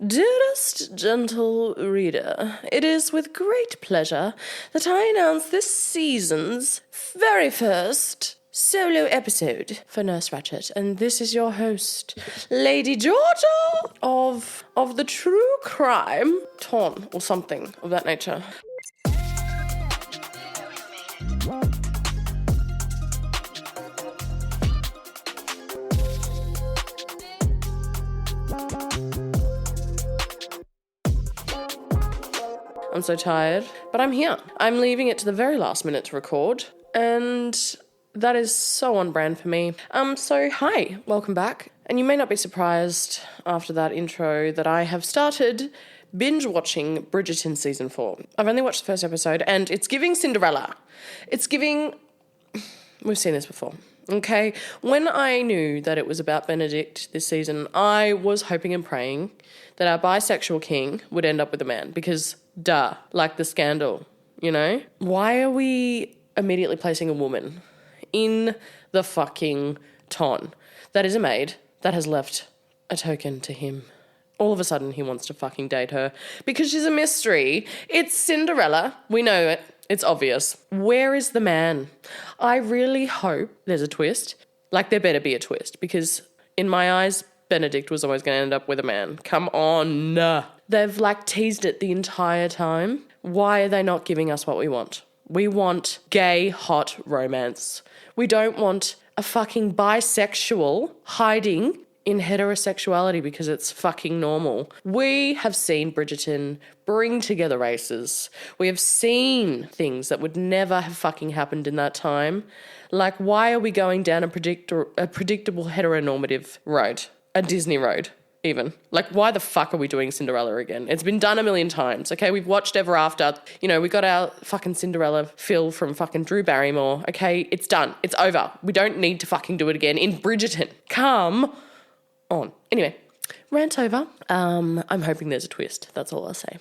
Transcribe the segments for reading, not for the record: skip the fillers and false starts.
Dearest gentle reader, it is with great pleasure that I announce this season's very first solo episode for Nurse Ratchet, and this is your host, Lady Georgia of the True Crime Ton, or something of that nature. I'm so tired, but I'm here. I'm leaving it to the very last minute to record, and that is so on brand for me. So hi, welcome back. And you may not be surprised after that intro that I have started binge watching Bridgerton season 4. I've only watched the first episode, and it's giving Cinderella. It's giving... We've seen this before. Okay, when I knew that it was about Benedict this season, I was hoping and praying that our bisexual king would end up with a man, because duh, like the scandal, you know? Why are we immediately placing a woman in the fucking ton that is a maid that has left a token to him? All of a sudden he wants to fucking date her because she's a mystery. It's Cinderella. We know it. It's obvious. Where is the man? I really hope there's a twist. Like, there better be a twist, because in my eyes, Benedict was always going to end up with a man. Come on. They've teased it the entire time. Why are they not giving us what we want? We want gay, hot romance. We don't want a fucking bisexual hiding in heterosexuality because it's fucking normal. We have seen Bridgerton bring together races. We have seen things that would never have fucking happened in that time. Like, why are we going down a predictable heteronormative road? A Disney road, even. Like, why the fuck are we doing Cinderella again? It's been done a million times, okay? We've watched Ever After. You know, we got our fucking Cinderella fill from fucking Drew Barrymore, okay? It's done. It's over. We don't need to fucking do it again in Bridgerton. Come on. Anyway, rant over. I'm hoping there's a twist. That's all I'll say.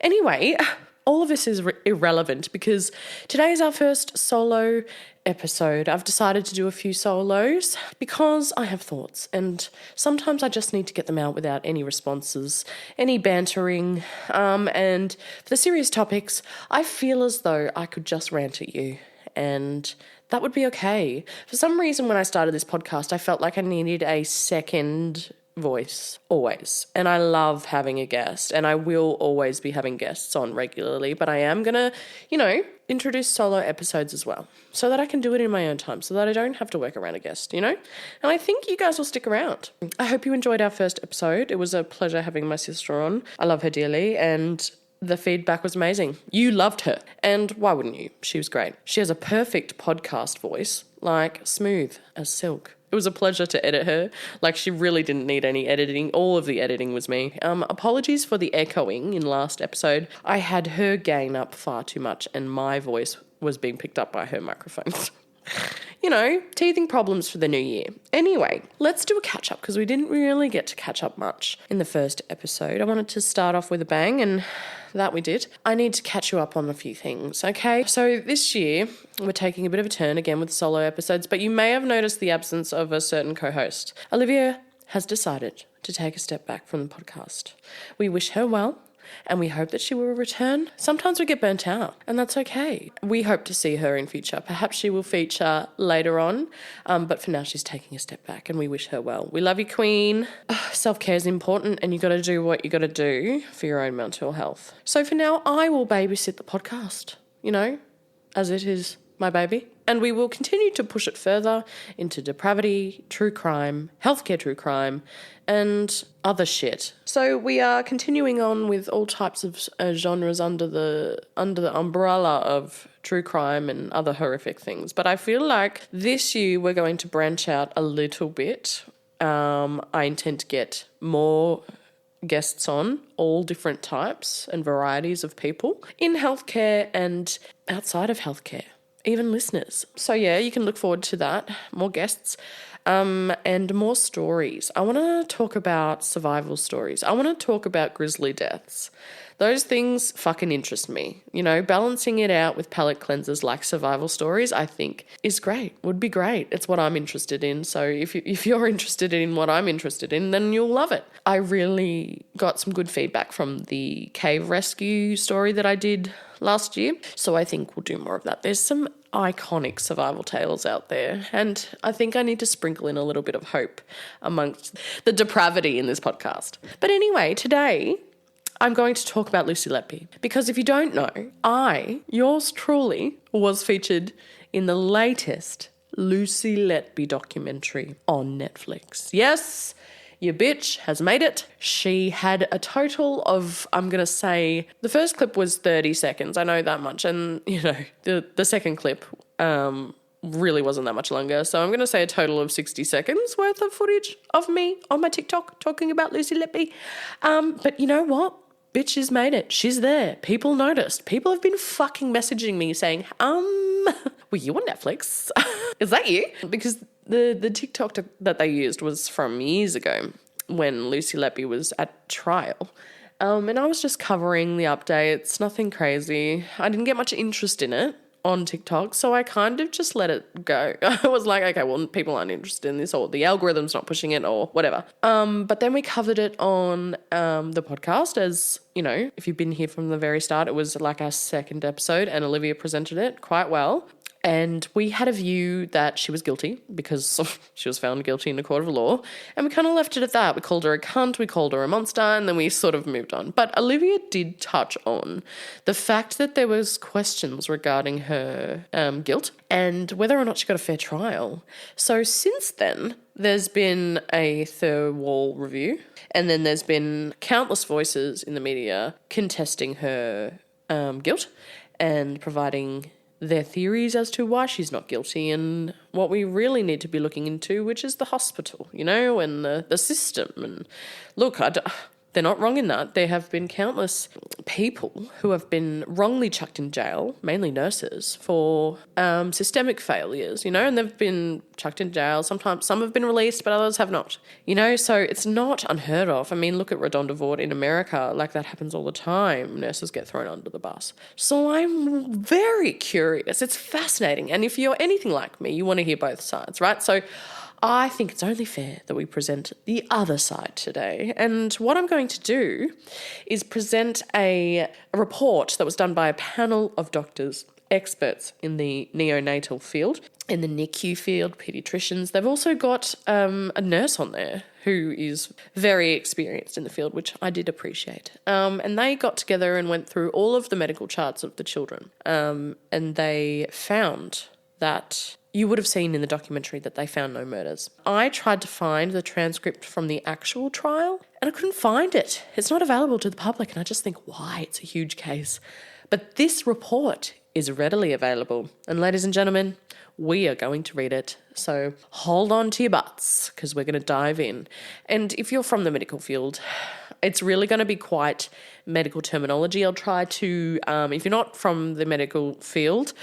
Anyway, all of this is irrelevant because today is our first solo episode. I've decided to do a few solos because I have thoughts, and sometimes I just need to get them out without any responses, any bantering, and for the serious topics, I feel as though I could just rant at you, and that would be okay. For some reason, when I started this podcast, I felt like I needed a second voice, always. And I love having a guest, and I will always be having guests on regularly, but I am going to, introduce solo episodes as well, so that I can do it in my own time, so that I don't have to work around a guest, And I think you guys will stick around. I hope you enjoyed our first episode. It was a pleasure having my sister on. I love her dearly, and the feedback was amazing. You loved her. And why wouldn't you? She was great. She has a perfect podcast voice, smooth as silk. It was a pleasure to edit her. She really didn't need any editing. All of the editing was me. Apologies for the echoing in last episode. I had her gain up far too much and my voice was being picked up by her microphones. Teething problems for the new year. Anyway, let's do a catch-up because we didn't really get to catch up much in the first episode. I wanted to start off with a bang, and that we did. I need to catch you up on a few things, okay? So this year, we're taking a bit of a turn again with solo episodes, but you may have noticed the absence of a certain co-host. Olivia has decided to take a step back from the podcast. We wish her well, and we hope that she will return. Sometimes we get burnt out, and that's okay. We hope to see her in future. Perhaps she will feature later on, but for now she's taking a step back, and we wish her well. We love you, Queen. Self-care is important, and you got to do what you got to do for your own mental health. So for now, I will babysit the podcast, as it is my baby. And we will continue to push it further into depravity, true crime, healthcare true crime, and other shit. So we are continuing on with all types of genres under the umbrella of true crime and other horrific things. But I feel like this year we're going to branch out a little bit. I intend to get more guests on, all different types and varieties of people in healthcare and outside of healthcare. Even listeners. So yeah, you can look forward to that. More guests. and more stories. I want to talk about survival stories. I want to talk about grisly deaths. Those things fucking interest me. You know, balancing it out with palate cleansers like survival stories, I think is great, would be great. It's what I'm interested in. So if you're interested in what I'm interested in, then you'll love it. I really got some good feedback from the cave rescue story that I did last year. So I think we'll do more of that. There's some iconic survival tales out there, and I think I need to sprinkle in a little bit of hope amongst the depravity in this podcast. But anyway, today I'm going to talk about Lucy Letby, because if you don't know, yours truly, was featured in the latest Lucy Letby documentary on Netflix. Yes, your bitch has made it. She had a total of, I'm going to say, the first clip was 30 seconds. I know that much. And, you know, the second clip really wasn't that much longer. So I'm going to say a total of 60 seconds worth of footage of me on my TikTok talking about Lucy Letby. But you know what? Bitch has made it. She's there. People noticed. People have been fucking messaging me saying, were you on Netflix? Is that you? Because the TikTok that they used was from years ago when Lucy Letby was at trial. And I was just covering the updates, nothing crazy. I didn't get much interest in it on TikTok, so I kind of just let it go. I was like, okay, well, people aren't interested in this, or the algorithm's not pushing it, or whatever. But then we covered it on the podcast, as, you know, if you've been here from the very start, it was like our second episode, and Olivia presented it quite well. And we had a view that she was guilty because she was found guilty in a court of law. And we kind of left it at that. We called her a cunt, we called her a monster, and then we sort of moved on. But Olivia did touch on the fact that there was questions regarding her guilt and whether or not she got a fair trial. So since then, there's been a third wall review, and then there's been countless voices in the media contesting her guilt and providing their theories as to why she's not guilty, and what we really need to be looking into, which is the hospital, you know, and the system. And look, they're not wrong in that. There have been countless people who have been wrongly chucked in jail, mainly nurses, for systemic failures, you know, and they've been chucked in jail. Sometimes some have been released, but others have not, you know, so it's not unheard of. I mean, look at Redonda in America, like that happens all the time. Nurses get thrown under the bus. So I'm very curious. It's fascinating. And if you're anything like me, you want to hear both sides, right? So I think it's only fair that we present the other side today. And what I'm going to do is present a report that was done by a panel of doctors, experts in the neonatal field, in the NICU field, paediatricians. They've also got a nurse on there who is very experienced in the field, which I did appreciate. And they got together and went through all of the medical charts of the children. And they found that you would have seen in the documentary that they found no murders. I tried to find the transcript from the actual trial and I couldn't find it. It's not available to the public, and I just think, why? It's a huge case. But this report is readily available, and ladies and gentlemen, we are going to read it. So hold on to your butts, because we're going to dive in. And if you're from the medical field, it's really going to be quite medical terminology. I'll try to, if you're not from the medical field,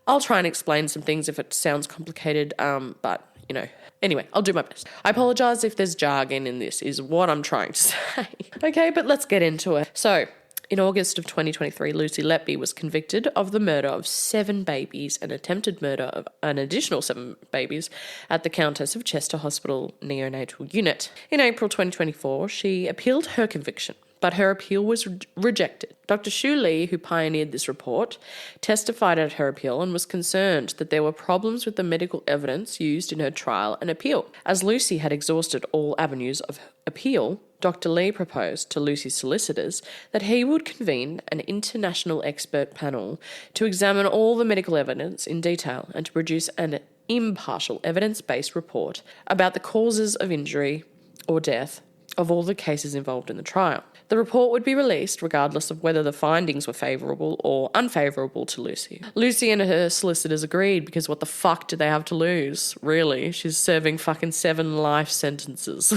I'll try and explain some things if it sounds complicated, but, you know, anyway, I'll do my best. I apologise if there's jargon in this, is what I'm trying to say. Okay, but let's get into it. So, in August of 2023, Lucy Letby was convicted of the murder of 7 babies and attempted murder of an additional 7 babies at the Countess of Chester Hospital neonatal unit. In April 2024, she appealed her conviction, but her appeal was rejected. Dr. Shu Lee, who pioneered this report, testified at her appeal and was concerned that there were problems with the medical evidence used in her trial and appeal. As Lucy had exhausted all avenues of appeal, Dr. Lee proposed to Lucy's solicitors that he would convene an international expert panel to examine all the medical evidence in detail and to produce an impartial evidence-based report about the causes of injury or death of all the cases involved in the trial. The report would be released regardless of whether the findings were favourable or unfavourable to Lucy. Lucy and her solicitors agreed, because what the fuck did they have to lose? Really? She's serving fucking 7 life sentences.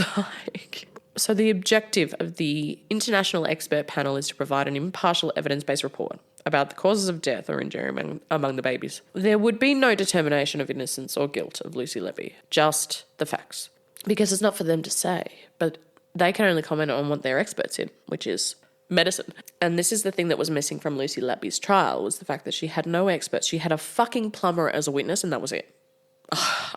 So the objective of the international expert panel is to provide an impartial evidence-based report about the causes of death or injury among the babies. There would be no determination of innocence or guilt of Lucy Letby, just the facts. Because it's not for them to say, but they can only comment on what they're experts in, which is medicine. And this is the thing that was missing from Lucy Letby's trial, was the fact that she had no experts. She had a fucking plumber as a witness, and that was it.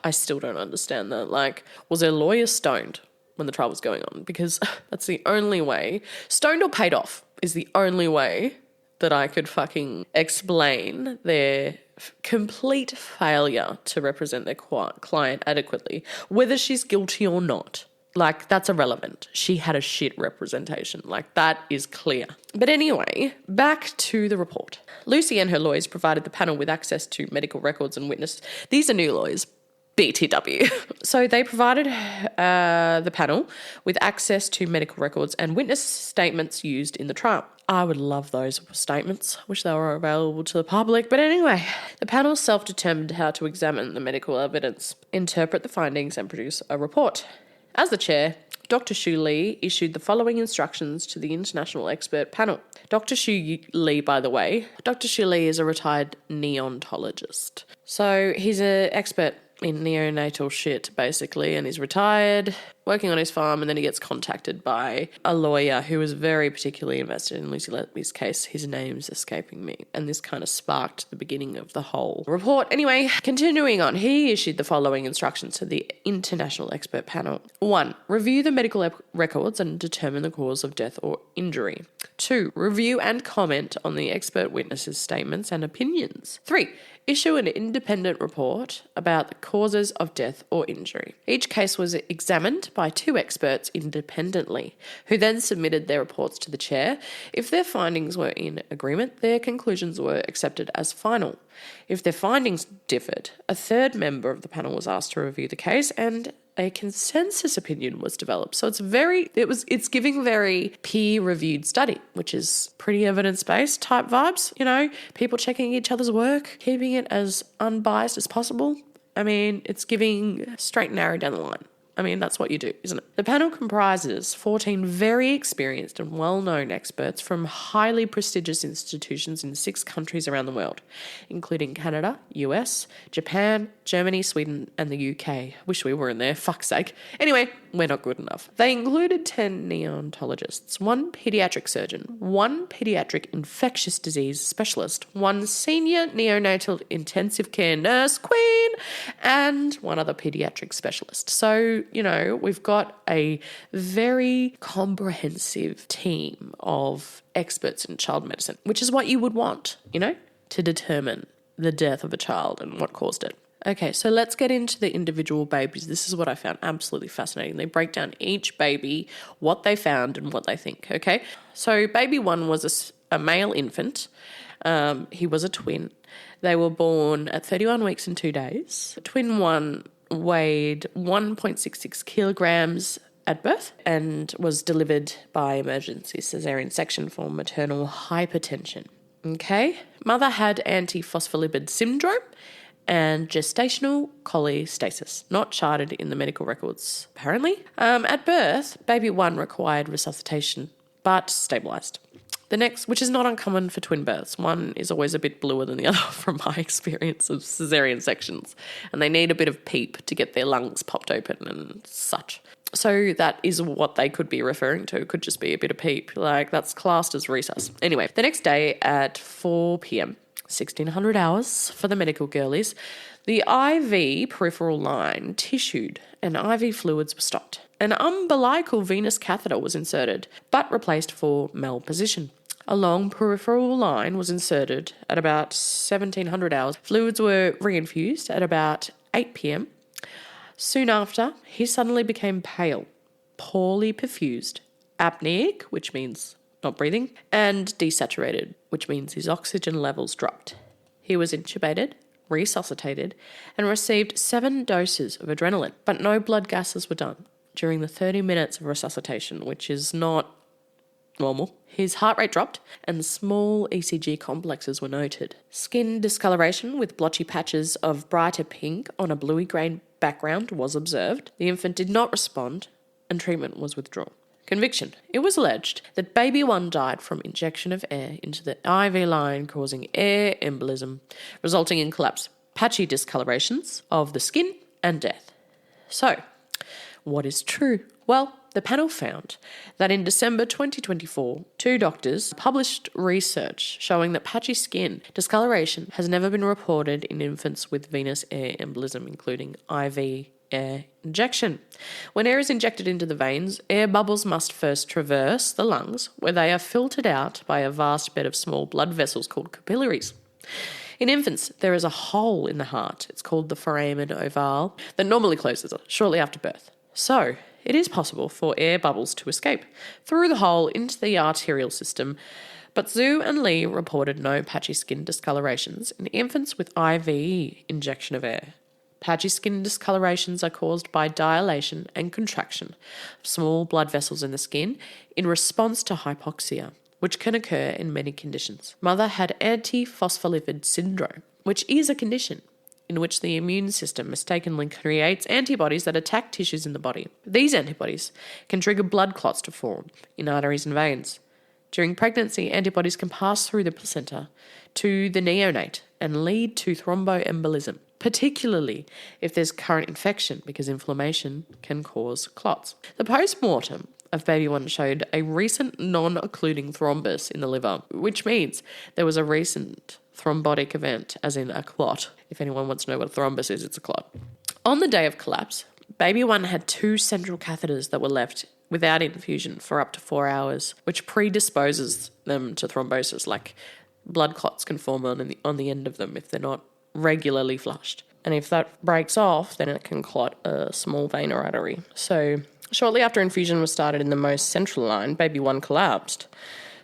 I still don't understand that. Like, was her lawyer stoned when the trial was going on? Because that's the only way. Stoned or paid off is the only way that I could fucking explain their complete failure to represent their client adequately, whether she's guilty or not. Like, that's irrelevant. She had a shit representation. Like, that is clear. But anyway, back to the report. Lucy and her lawyers provided the panel with access to medical records and witness. These are new lawyers. BTW. So they provided the panel with access to medical records and witness statements used in the trial. I would love those statements. Wish they were available to the public. But anyway, the panel self-determined how to examine the medical evidence, interpret the findings, and produce a report. As the chair, Dr. Shu Lee issued the following instructions to the international expert panel. Dr. Shu Lee, by the way, Dr. Shu Lee is a retired neontologist. So he's an expert in neonatal shit, basically, and he's retired, working on his farm, and then he gets contacted by a lawyer who was very particularly invested in Lucy Letby's case. His name's escaping me, and this kind of sparked the beginning of the whole report. Anyway, continuing on, he issued the following instructions to the international expert panel. 1. Review the medical records and determine the cause of death or injury. 2. Review and comment on the expert witnesses' statements and opinions. 3. Issue an independent report about the causes of death or injury. Each case was examined by 2 experts independently, who then submitted their reports to the chair. If their findings were in agreement, their conclusions were accepted as final. If their findings differed, a third member of the panel was asked to review the case, and a consensus opinion was developed. So it's giving very peer-reviewed study, which is pretty evidence-based type vibes, you know, people checking each other's work, keeping it as unbiased as possible. I mean, it's giving straight and narrow down the line. I mean, that's what you do, isn't it? The panel comprises 14 very experienced and well-known experts from highly prestigious institutions in 6 countries around the world, including Canada, US, Japan, Germany, Sweden, and the UK. Wish we were in there, fuck's sake. Anyway, we're not good enough. They included 10 neontologists, 1 paediatric surgeon, 1 paediatric infectious disease specialist, 1 senior neonatal intensive care nurse, queen, and 1 other paediatric specialist. So, you know, we've got a very comprehensive team of experts in child medicine, which is what you would want, you know, to determine the death of a child and what caused it. Okay, so let's get into the individual babies. This is what I found absolutely fascinating. They break down each baby, what they found and what they think, okay? So baby 1 was a male infant. He was a twin. They were born at 31 weeks and 2 days. Twin 1 weighed 1.66 kilograms at birth and was delivered by emergency cesarean section for maternal hypertension. Okay? Mother had antiphospholipid syndrome and gestational cholestasis, not charted in the medical records, apparently. At birth, baby 1 required resuscitation, but stabilised. The next, which is not uncommon for twin births, one is always a bit bluer than the other from my experience of cesarean sections, and they need a bit of PEEP to get their lungs popped open and such. So that is what they could be referring to. It could just be a bit of PEEP, like that's classed as resus. Anyway, the next day at 4 p.m, 1600 hours for the medical girlies, the IV peripheral line tissued and IV fluids were stopped. An umbilical venous catheter was inserted, but replaced for malposition. A long peripheral line was inserted at about 1700 hours. Fluids were reinfused at about 8 p.m. Soon after, he suddenly became pale, poorly perfused, apneic, which means not breathing, and desaturated, which means his oxygen levels dropped. He was intubated, resuscitated, and received 7 doses of adrenaline, but no blood gases were done during the 30 minutes of resuscitation, which is not normal. His heart rate dropped and small ECG complexes were noted. Skin discoloration with blotchy patches of brighter pink on a bluey-grey background was observed. The infant did not respond and treatment was withdrawn. Conviction. It was alleged that baby 1 died from injection of air into the IV line, causing air embolism, resulting in collapse, patchy discolorations of the skin, and death. So, what is true? Well, the panel found that in December 2024, 2 doctors published research showing that patchy skin discoloration has never been reported in infants with venous air embolism, including IV air injection. When air is injected into the veins, air bubbles must first traverse the lungs, where they are filtered out by a vast bed of small blood vessels called capillaries. In infants, there is a hole in the heart, it's called the foramen ovale, that normally closes shortly after birth. So, it is possible for air bubbles to escape through the hole into the arterial system, but Zhu and Lee reported no patchy skin discolorations in infants with IV injection of air. Patchy skin discolorations are caused by dilation and contraction of small blood vessels in the skin in response to hypoxia, which can occur in many conditions. Mother had antiphospholipid syndrome, which is a condition in which the immune system mistakenly creates antibodies that attack tissues in the body. These antibodies can trigger blood clots to form in arteries and veins. During pregnancy, antibodies can pass through the placenta to the neonate and lead to thromboembolism, particularly if there's current infection, because inflammation can cause clots. The post-mortem of baby 1 showed a recent non-occluding thrombus in the liver, which means there was a recent thrombotic event, as in a clot. If anyone wants to know what a thrombus is, it's a clot. On the day of collapse, baby 1 had 2 central catheters that were left without infusion for up to 4 hours, which predisposes them to thrombosis, like blood clots can form on the end of them if they're not regularly flushed. And if that breaks off, then it can clot a small vein or artery. So shortly after infusion was started in the most central line, baby 1 collapsed.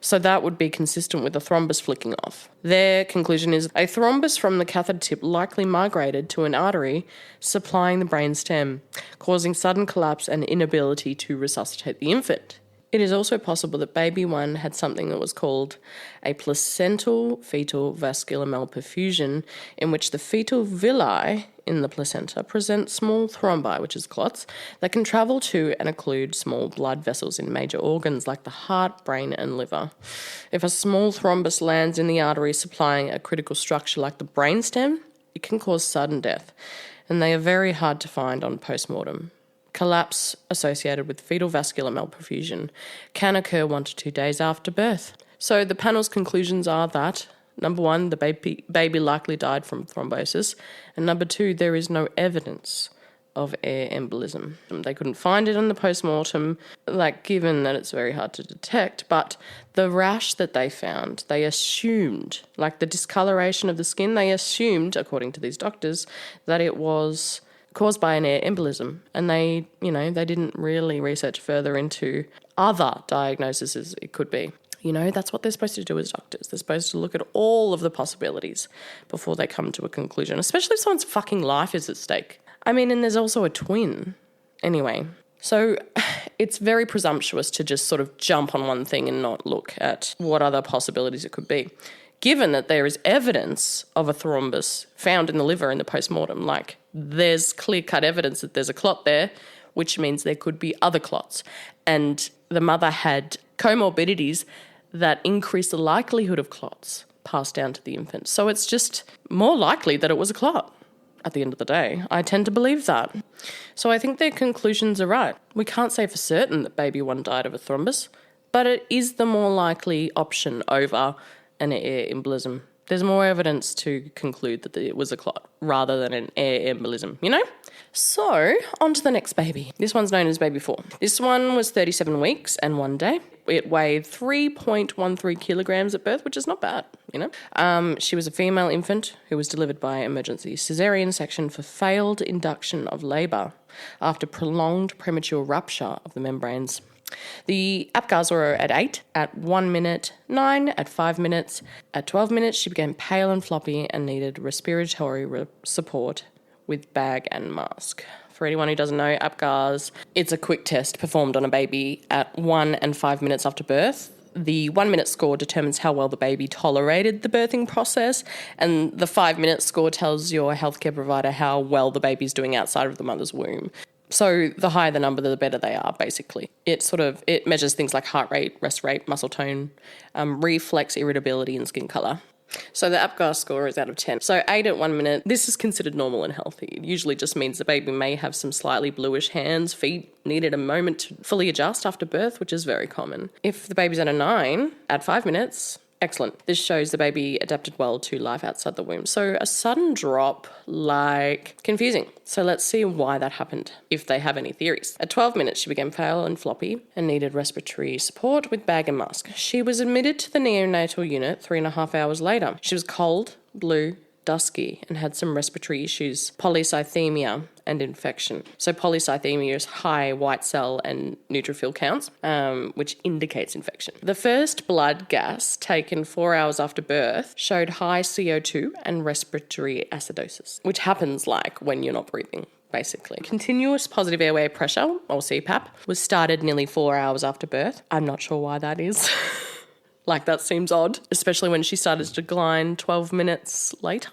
So that would be consistent with a thrombus flicking off. Their conclusion is a thrombus from the catheter tip likely migrated to an artery supplying the brain stem, causing sudden collapse and inability to resuscitate the infant. It is also possible that baby 1 had something that was called a placental fetal vascular malperfusion, in which the fetal villi in the placenta present small thrombi, which is clots, that can travel to and occlude small blood vessels in major organs like the heart, brain, and liver. If a small thrombus lands in the artery supplying a critical structure like the brainstem, it can cause sudden death, and they are very hard to find on postmortem. Collapse associated with fetal vascular malperfusion can occur 1 to 2 days after birth. So the panel's conclusions are that, number 1, the baby likely died from thrombosis, and number 2, there is no evidence of air embolism. They couldn't find it in the postmortem, given that it's very hard to detect, but the rash that they found, they assumed, the discoloration of the skin, they assumed, according to these doctors, that it was caused by an air embolism, and they didn't really research further into other diagnoses it could be. That's what they're supposed to do as doctors. They're supposed to look at all of the possibilities before they come to a conclusion, especially if someone's fucking life is at stake. And there's also a twin. Anyway, so it's very presumptuous to just sort of jump on one thing and not look at what other possibilities it could be, given that there is evidence of a thrombus found in the liver in the postmortem. There's clear-cut evidence that there's a clot there, which means there could be other clots. And the mother had comorbidities that increase the likelihood of clots passed down to the infant. So it's just more likely that it was a clot at the end of the day. I tend to believe that. So I think their conclusions are right. We can't say for certain that baby 1 died of a thrombus, but it is the more likely option over an air embolism. There's more evidence to conclude that it was a clot rather than an air embolism, So, on to the next baby. This one's known as baby 4. This one was 37 weeks and 1 day. It weighed 3.13 kilograms at birth, which is not bad, She was a female infant who was delivered by emergency caesarean section for failed induction of labour after prolonged premature rupture of the membranes. The APGARs were at 8, at 1 minute, 9, at 5 minutes. At 12 minutes, she became pale and floppy and needed respiratory support with bag and mask. For anyone who doesn't know, APGARs, it's a quick test performed on a baby at 1 and 5 minutes after birth. The 1 minute score determines how well the baby tolerated the birthing process, and the 5 minute score tells your healthcare provider how well the baby's doing outside of the mother's womb. So the higher the number, the better they are, basically. It measures things like heart rate, rest rate, muscle tone, reflex irritability, and skin colour. So the APGAR score is out of 10. So 8 at 1 minute, this is considered normal and healthy. It usually just means the baby may have some slightly bluish hands, feet, needed a moment to fully adjust after birth, which is very common. If the baby's at a 9 at 5 minutes, excellent. This shows the baby adapted well to life outside the womb. So a sudden drop, confusing. So let's see why that happened, if they have any theories. At 12 minutes, she became pale and floppy and needed respiratory support with bag and mask. She was admitted to the neonatal unit 3.5 hours later. She was cold, blue, dusky, and had some respiratory issues, polycythemia and infection. So polycythemia is high white cell and neutrophil counts, which indicates infection. The first blood gas taken 4 hours after birth showed high CO2 and respiratory acidosis, which happens when you're not breathing. Basically. Continuous positive airway pressure, or CPAP, was started nearly 4 hours after birth. I'm not sure why that is. That seems odd, especially when she started to decline 12 minutes later.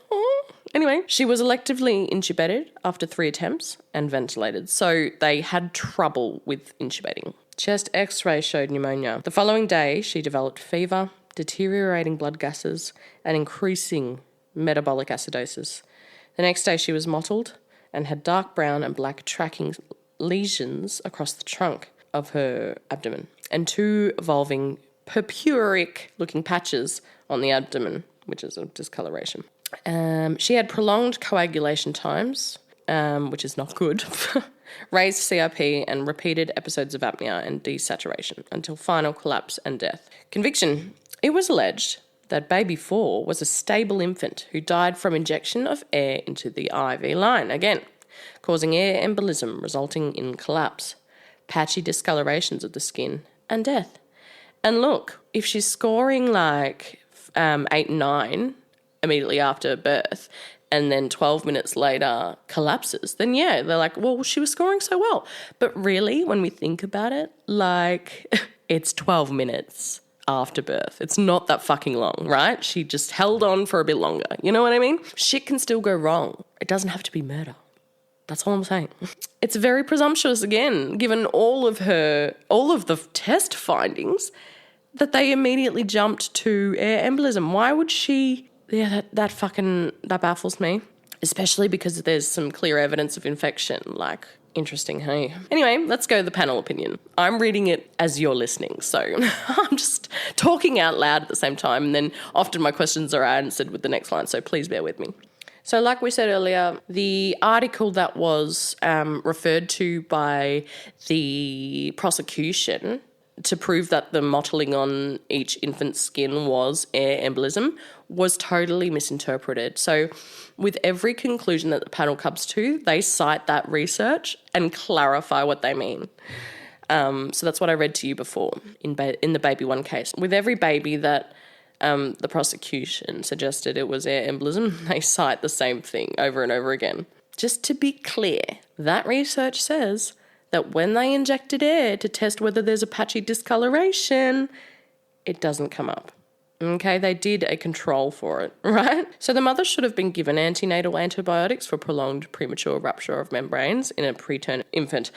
Anyway, she was electively intubated after 3 attempts and ventilated, so they had trouble with intubating. Chest x-ray showed pneumonia. The following day, she developed fever, deteriorating blood gases, and increasing metabolic acidosis. The next day, she was mottled and had dark brown and black tracking lesions across the trunk of her abdomen and 2 evolving purpuric-looking patches on the abdomen, which is a discoloration. She had prolonged coagulation times, which is not good, raised CRP and repeated episodes of apnea and desaturation until final collapse and death. Conviction. It was alleged that baby 4 was a stable infant who died from injection of air into the IV line, again, causing air embolism resulting in collapse, patchy discolorations of the skin, and death. And look, if she's scoring 8 and 9 immediately after birth and then 12 minutes later collapses, then yeah, they're like, well, she was scoring so well. But really, when we think about it, it's 12 minutes after birth. It's not that fucking long, right? She just held on for a bit longer. You know what I mean? Shit can still go wrong. It doesn't have to be murder. That's all I'm saying. It's very presumptuous, again, given all of the test findings, that they immediately jumped to air embolism. Why would she? Yeah, that baffles me, especially because there's some clear evidence of infection. Interesting, hey? Anyway, let's go to the panel opinion. I'm reading it as you're listening, so I'm just talking out loud at the same time, and then often my questions are answered with the next line, so please bear with me. So like we said earlier, the article that was referred to by the prosecution to prove that the mottling on each infant's skin was air embolism was totally misinterpreted. So with every conclusion that the panel comes to, they cite that research and clarify what they mean. So that's what I read to you before in the baby 1 case. With every baby that the prosecution suggested it was air embolism, they cite the same thing over and over again. Just to be clear, that research says that when they injected air to test whether there's a patchy discoloration, it doesn't come up. Okay, they did a control for it, right? So the mother should have been given antenatal antibiotics for prolonged premature rupture of membranes in a preterm infant.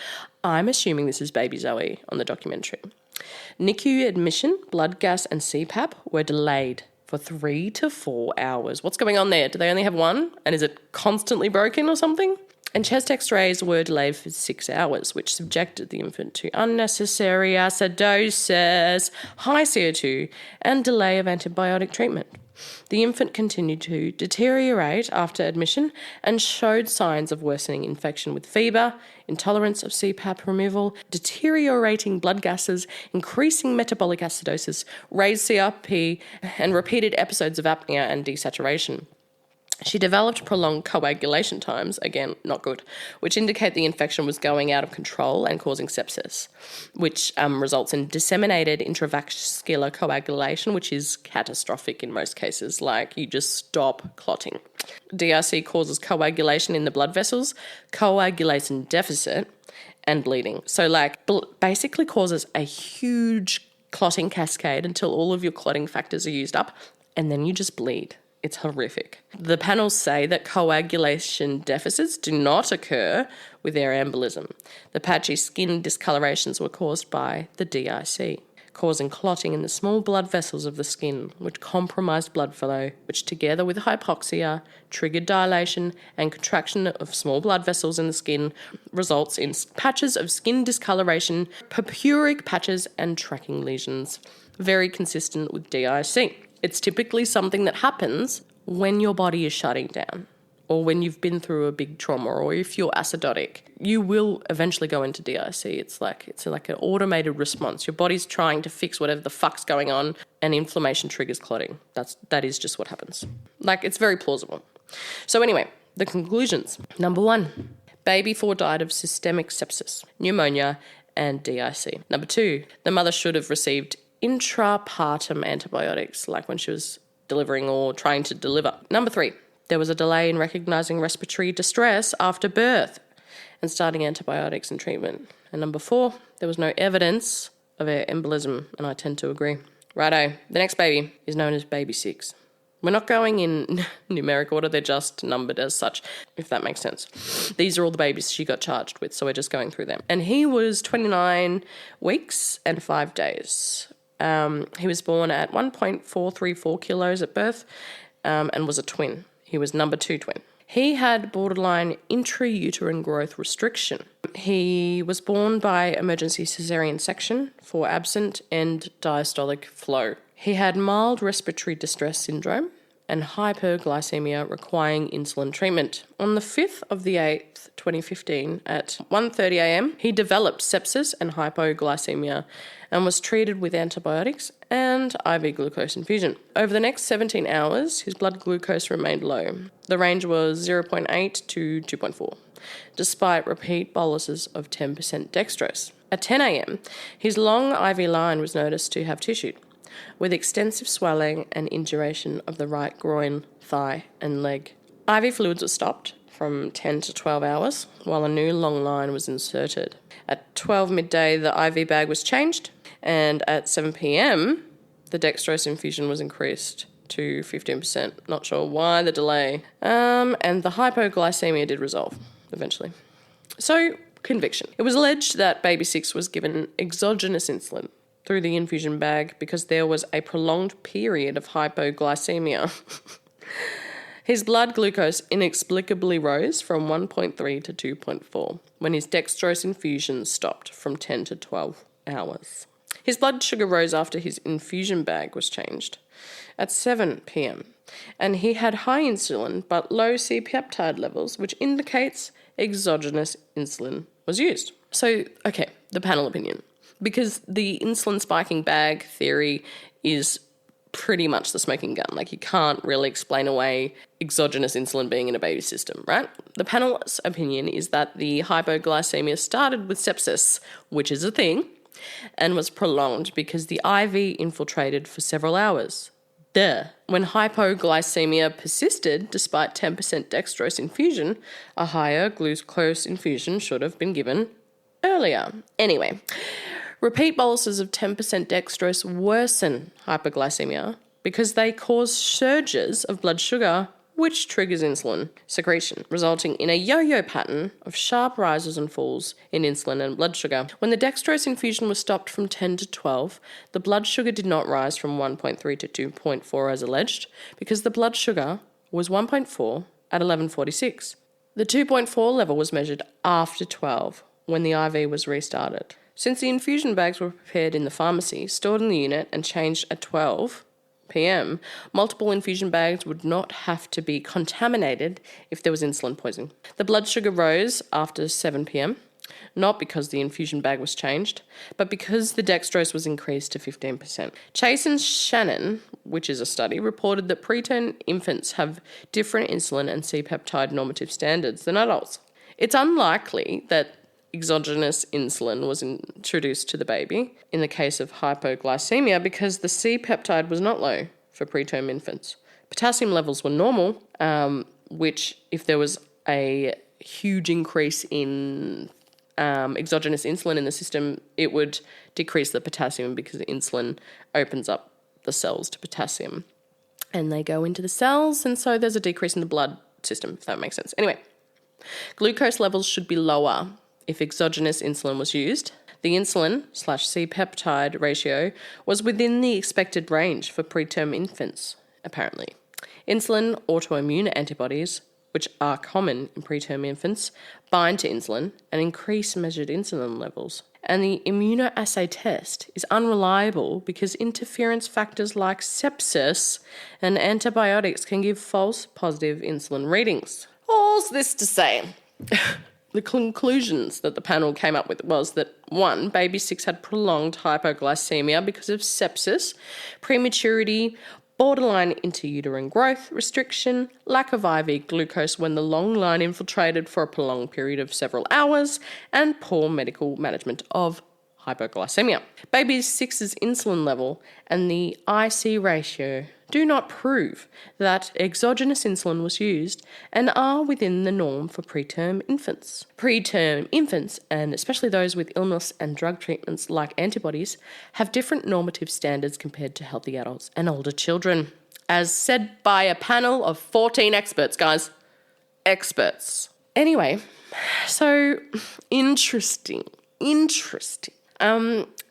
I'm assuming this is baby Zoe on the documentary. NICU admission, blood gas and CPAP were delayed for 3 to 4 hours. What's going on there? Do they only have one? And is it constantly broken or something? And chest x-rays were delayed for 6 hours, which subjected the infant to unnecessary acidosis, high CO2, and delay of antibiotic treatment. The infant continued to deteriorate after admission and showed signs of worsening infection with fever, intolerance of CPAP removal, deteriorating blood gases, increasing metabolic acidosis, raised CRP, and repeated episodes of apnea and desaturation. She developed prolonged coagulation times, again, not good, which indicate the infection was going out of control and causing sepsis, which results in disseminated intravascular coagulation, which is catastrophic in most cases, you just stop clotting. DRC causes coagulation in the blood vessels, coagulation deficit, and bleeding. So, basically causes a huge clotting cascade until all of your clotting factors are used up, and then you just bleed. It's horrific. The panels say that coagulation deficits do not occur with air embolism. The patchy skin discolorations were caused by the DIC, causing clotting in the small blood vessels of the skin, which compromised blood flow, which together with hypoxia, triggered dilation and contraction of small blood vessels in the skin, results in patches of skin discoloration, purpuric patches and tracking lesions. Very consistent with DIC. It's typically something that happens when your body is shutting down, or when you've been through a big trauma, or if you're acidotic. You will eventually go into DIC. It's like an automated response. Your body's trying to fix whatever the fuck's going on, and inflammation triggers clotting. That is just what happens. Like, it's very plausible. So anyway, the conclusions. Number 1, baby 4 died of systemic sepsis, pneumonia, and DIC. Number 2, the mother should have received intrapartum antibiotics, like when she was delivering or trying to deliver. Number 3, there was a delay in recognising respiratory distress after birth and starting antibiotics and treatment. And number 4, there was no evidence of air embolism, and I tend to agree. Righto, the next baby is known as baby 6. We're not going in numeric order, they're just numbered as such, if that makes sense. These are all the babies she got charged with, so we're just going through them. And he was 29 weeks and 5 days. He was born at 1.434 kilos at birth and was a twin. He was number 2 twin. He had borderline intrauterine growth restriction. He was born by emergency caesarean section for absent end diastolic flow. He had mild respiratory distress syndrome and hyperglycemia requiring insulin treatment. On the 5th of the 8th, 2015, at 1:30 a.m, he developed sepsis and hypoglycemia and was treated with antibiotics and IV glucose infusion. Over the next 17 hours, his blood glucose remained low. The range was 0.8 to 2.4, despite repeat boluses of 10% dextrose. At 10 a.m, his long IV line was noticed to have tissued, with extensive swelling and induration of the right groin, thigh and leg. IV fluids were stopped from 10 to 12 hours, while a new long line was inserted. At 12 midday, the IV bag was changed, and at 7 p.m, the dextrose infusion was increased to 15%. Not sure why the delay. And the hypoglycemia did resolve eventually. So, conviction. It was alleged that baby 6 was given exogenous insulin through the infusion bag because there was a prolonged period of hypoglycemia. His blood glucose inexplicably rose from 1.3 to 2.4 when his dextrose infusion stopped from 10 to 12 hours. His blood sugar rose after his infusion bag was changed at 7 p.m. and he had high insulin but low C-peptide levels, which indicates exogenous insulin was used. So, okay, the panel opinion. Because the insulin spiking bag theory is pretty much the smoking gun. Like, you can't really explain away exogenous insulin being in a baby system, right? The panel's opinion is that the hypoglycemia started with sepsis, which is a thing, and was prolonged because the IV infiltrated for several hours. When hypoglycemia persisted despite 10% dextrose infusion, a higher glucose infusion should have been given earlier. Anyway, repeat boluses of 10% dextrose worsen hypoglycemia because they cause surges of blood sugar, which triggers insulin secretion, resulting in a yo-yo pattern of sharp rises and falls in insulin and blood sugar. When the dextrose infusion was stopped from 10 to 12, the blood sugar did not rise from 1.3 to 2.4 as alleged, because the blood sugar was 1.4 at 11:46. The 2.4 level was measured after 12, when the IV was restarted. Since the infusion bags were prepared in the pharmacy, stored in the unit, and changed at 12 p.m, multiple infusion bags would not have to be contaminated if there was insulin poisoning. The blood sugar rose after 7 p.m, not because the infusion bag was changed, but because the dextrose was increased to 15%. Chase and Shannon, which is a study, reported that preterm infants have different insulin and C-peptide normative standards than adults. It's unlikely that exogenous insulin was introduced to the baby in the case of hypoglycemia because the C-peptide was not low for preterm infants. Potassium levels were normal, which if there was a huge increase in exogenous insulin in the system, it would decrease the potassium because the insulin opens up the cells to potassium. and they go into the cells, and so there's a decrease in the blood system, if that makes sense. Anyway, glucose levels should be lower if exogenous insulin was used. The insulin/C-peptide ratio was within the expected range for preterm infants, apparently. Insulin autoimmune antibodies, which are common in preterm infants, bind to insulin and increase measured insulin levels. And the immunoassay test is unreliable because interference factors like sepsis and antibiotics can give false positive insulin readings. All's this to say, the conclusions that the panel came up with was that 1, baby 6 had prolonged hypoglycemia because of sepsis, prematurity, borderline interuterine growth restriction, lack of IV glucose when the long line infiltrated for a prolonged period of several hours, and poor medical management of hypoglycemia. Baby 6's insulin level and the IC ratio do not prove that exogenous insulin was used and are within the norm for preterm infants. Preterm infants, and especially those with illness and drug treatments like antibodies, have different normative standards compared to healthy adults and older children, as said by a panel of 14 experts, guys. Experts. Anyway, so interesting.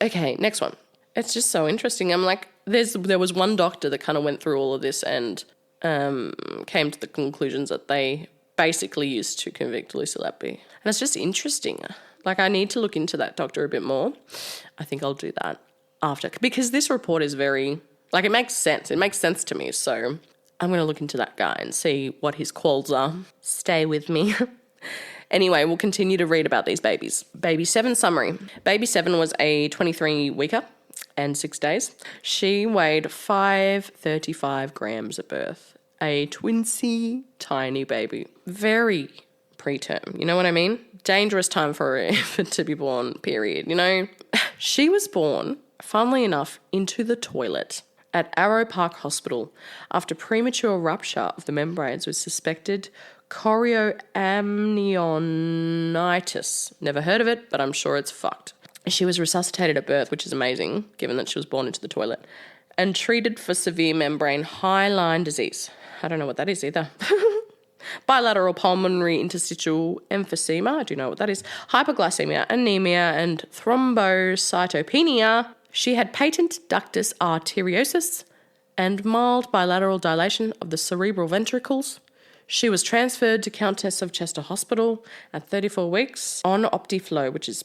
Okay, next one. It's just so interesting. I'm like, there was one doctor that kind of went through all of this and came to the conclusions that they basically used to convict Lucy Letby. And it's just interesting. Like, I need to look into that doctor a bit more. I think I'll do that after. Because this report is very, like, it makes sense. It makes sense to me. So I'm going to look into that guy and see what his quals are. Stay with me. Anyway, we'll continue to read about these babies. Baby 7 summary. Baby 7 was a 23-weeker and 6 days. She weighed 535 grams at birth. A twinsy, tiny baby. Very preterm, you know what I mean? Dangerous time for an infant to be born, period, you know? She was born, funnily enough, into the toilet at Arrow Park Hospital after premature rupture of the membranes with suspected chorioamnionitis. Never heard of it, but I'm sure it's fucked. She was resuscitated at birth, which is amazing, given that she was born into the toilet, and treated for severe membrane hyaline disease. I don't know what that is either. Bilateral pulmonary interstitial emphysema, I do know what that is, hypoglycemia, anemia, and thrombocytopenia. She had patent ductus arteriosus and mild bilateral dilation of the cerebral ventricles. She was transferred to Countess of Chester Hospital at 34 weeks on Optiflow, which is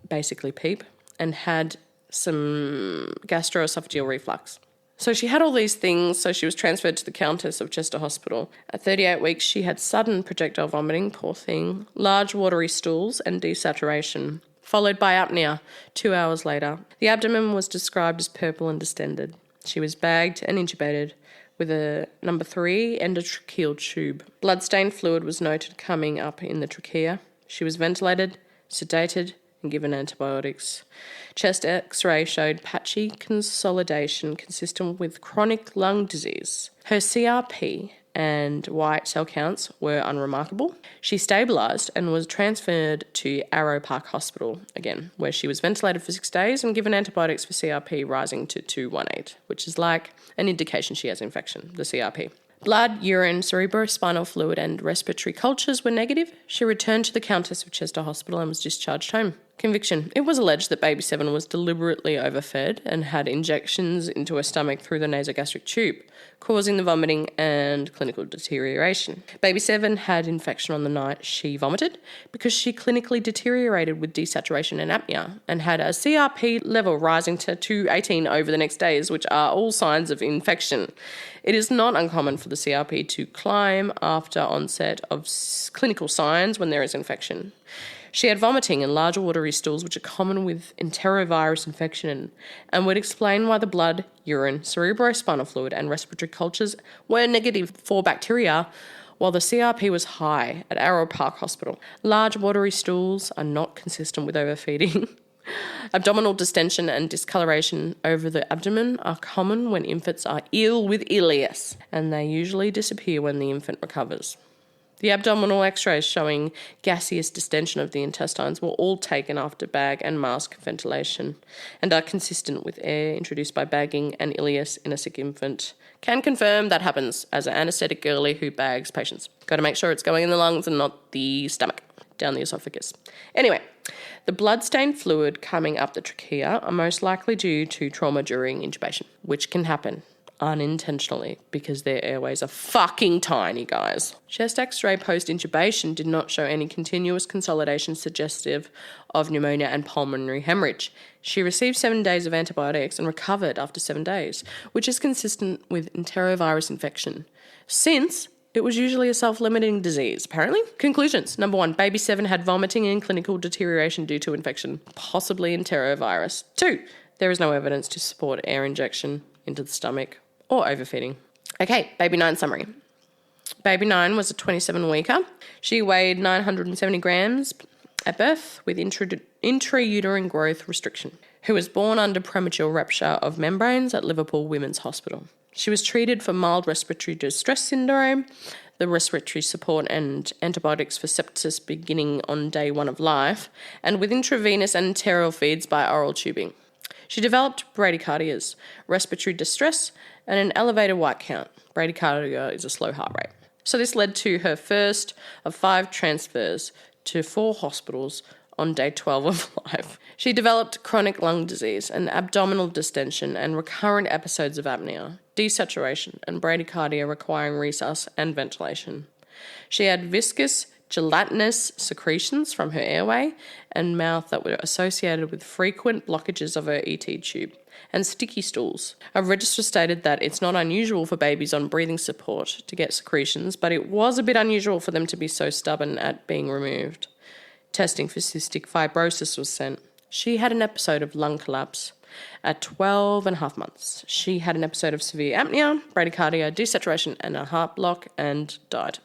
basically PEEP, and had some gastroesophageal reflux. So she had all these things, so she was transferred to the Countess of Chester Hospital. At 38 weeks, she had sudden projectile vomiting, poor thing, large watery stools and desaturation, followed by apnea 2 hours later. The abdomen was described as purple and distended. She was bagged and intubated with a number 3 endotracheal tube. Blood-stained fluid was noted coming up in the trachea. She was ventilated, sedated, and given antibiotics. Chest X-ray showed patchy consolidation consistent with chronic lung disease. Her CRP and white cell counts were unremarkable. She stabilised and was transferred to Arrow Park Hospital again, where she was ventilated for 6 days and given antibiotics for CRP rising to 218, which is like an indication she has infection, the CRP. Blood, urine, cerebrospinal fluid and respiratory cultures were negative. She returned to the Countess of Chester Hospital and was discharged home. Conviction. It was alleged that baby 7 was deliberately overfed and had injections into her stomach through the nasogastric tube, causing the vomiting and clinical deterioration. Baby 7 had infection on the night she vomited because she clinically deteriorated with desaturation and apnea and had a CRP level rising to 218 over the next days, which are all signs of infection. It is not uncommon for the CRP to climb after onset of clinical signs when there is infection. She had vomiting and large watery stools, which are common with enterovirus infection, and would explain why the blood, urine, cerebrospinal fluid and respiratory cultures were negative for bacteria, while the CRP was high at Arrow Park Hospital. Large watery stools are not consistent with overfeeding. Abdominal distension and discoloration over the abdomen are common when infants are ill with ileus, and they usually disappear when the infant recovers. The abdominal x-rays showing gaseous distension of the intestines were all taken after bag and mask ventilation and are consistent with air introduced by bagging and ileus in a sick infant. Can confirm that happens as an anaesthetic girlie who bags patients. Got to make sure it's going in the lungs and not the stomach, down the esophagus. Anyway, the blood-stained fluid coming up the trachea are most likely due to trauma during intubation, which can happen unintentionally because their airways are fucking tiny, guys. Chest x-ray post-intubation did not show any continuous consolidation suggestive of pneumonia and pulmonary hemorrhage. She received 7 days of antibiotics and recovered after 7 days, which is consistent with enterovirus infection, since it was usually a self-limiting disease, apparently. Conclusions. Number 1, baby 7 had vomiting and clinical deterioration due to infection, possibly enterovirus. 2, there is no evidence to support air injection into the stomach or overfeeding. Okay, baby 9 summary. Baby 9 was a 27-weeker. She weighed 970 grams at birth with intrauterine growth restriction, who was born under premature rupture of membranes at Liverpool Women's Hospital. She was treated for mild respiratory distress syndrome, the respiratory support and antibiotics for sepsis beginning on day 1 of life, and with intravenous and enteral feeds by oral tubing. She developed bradycardias, respiratory distress, and an elevated white count. Bradycardia is a slow heart rate. So this led to her first of 5 transfers to 4 hospitals on day 12 of life. She developed chronic lung disease and abdominal distension and recurrent episodes of apnea, desaturation, and bradycardia requiring resus and ventilation. She had viscous, gelatinous secretions from her airway and mouth that were associated with frequent blockages of her ET tube and sticky stools. A register stated that it's not unusual for babies on breathing support to get secretions, but it was a bit unusual for them to be so stubborn at being removed. Testing for cystic fibrosis was sent. She had an episode of lung collapse at 12 and a half months. She had an episode of severe apnea, bradycardia, desaturation, and a heart block and died.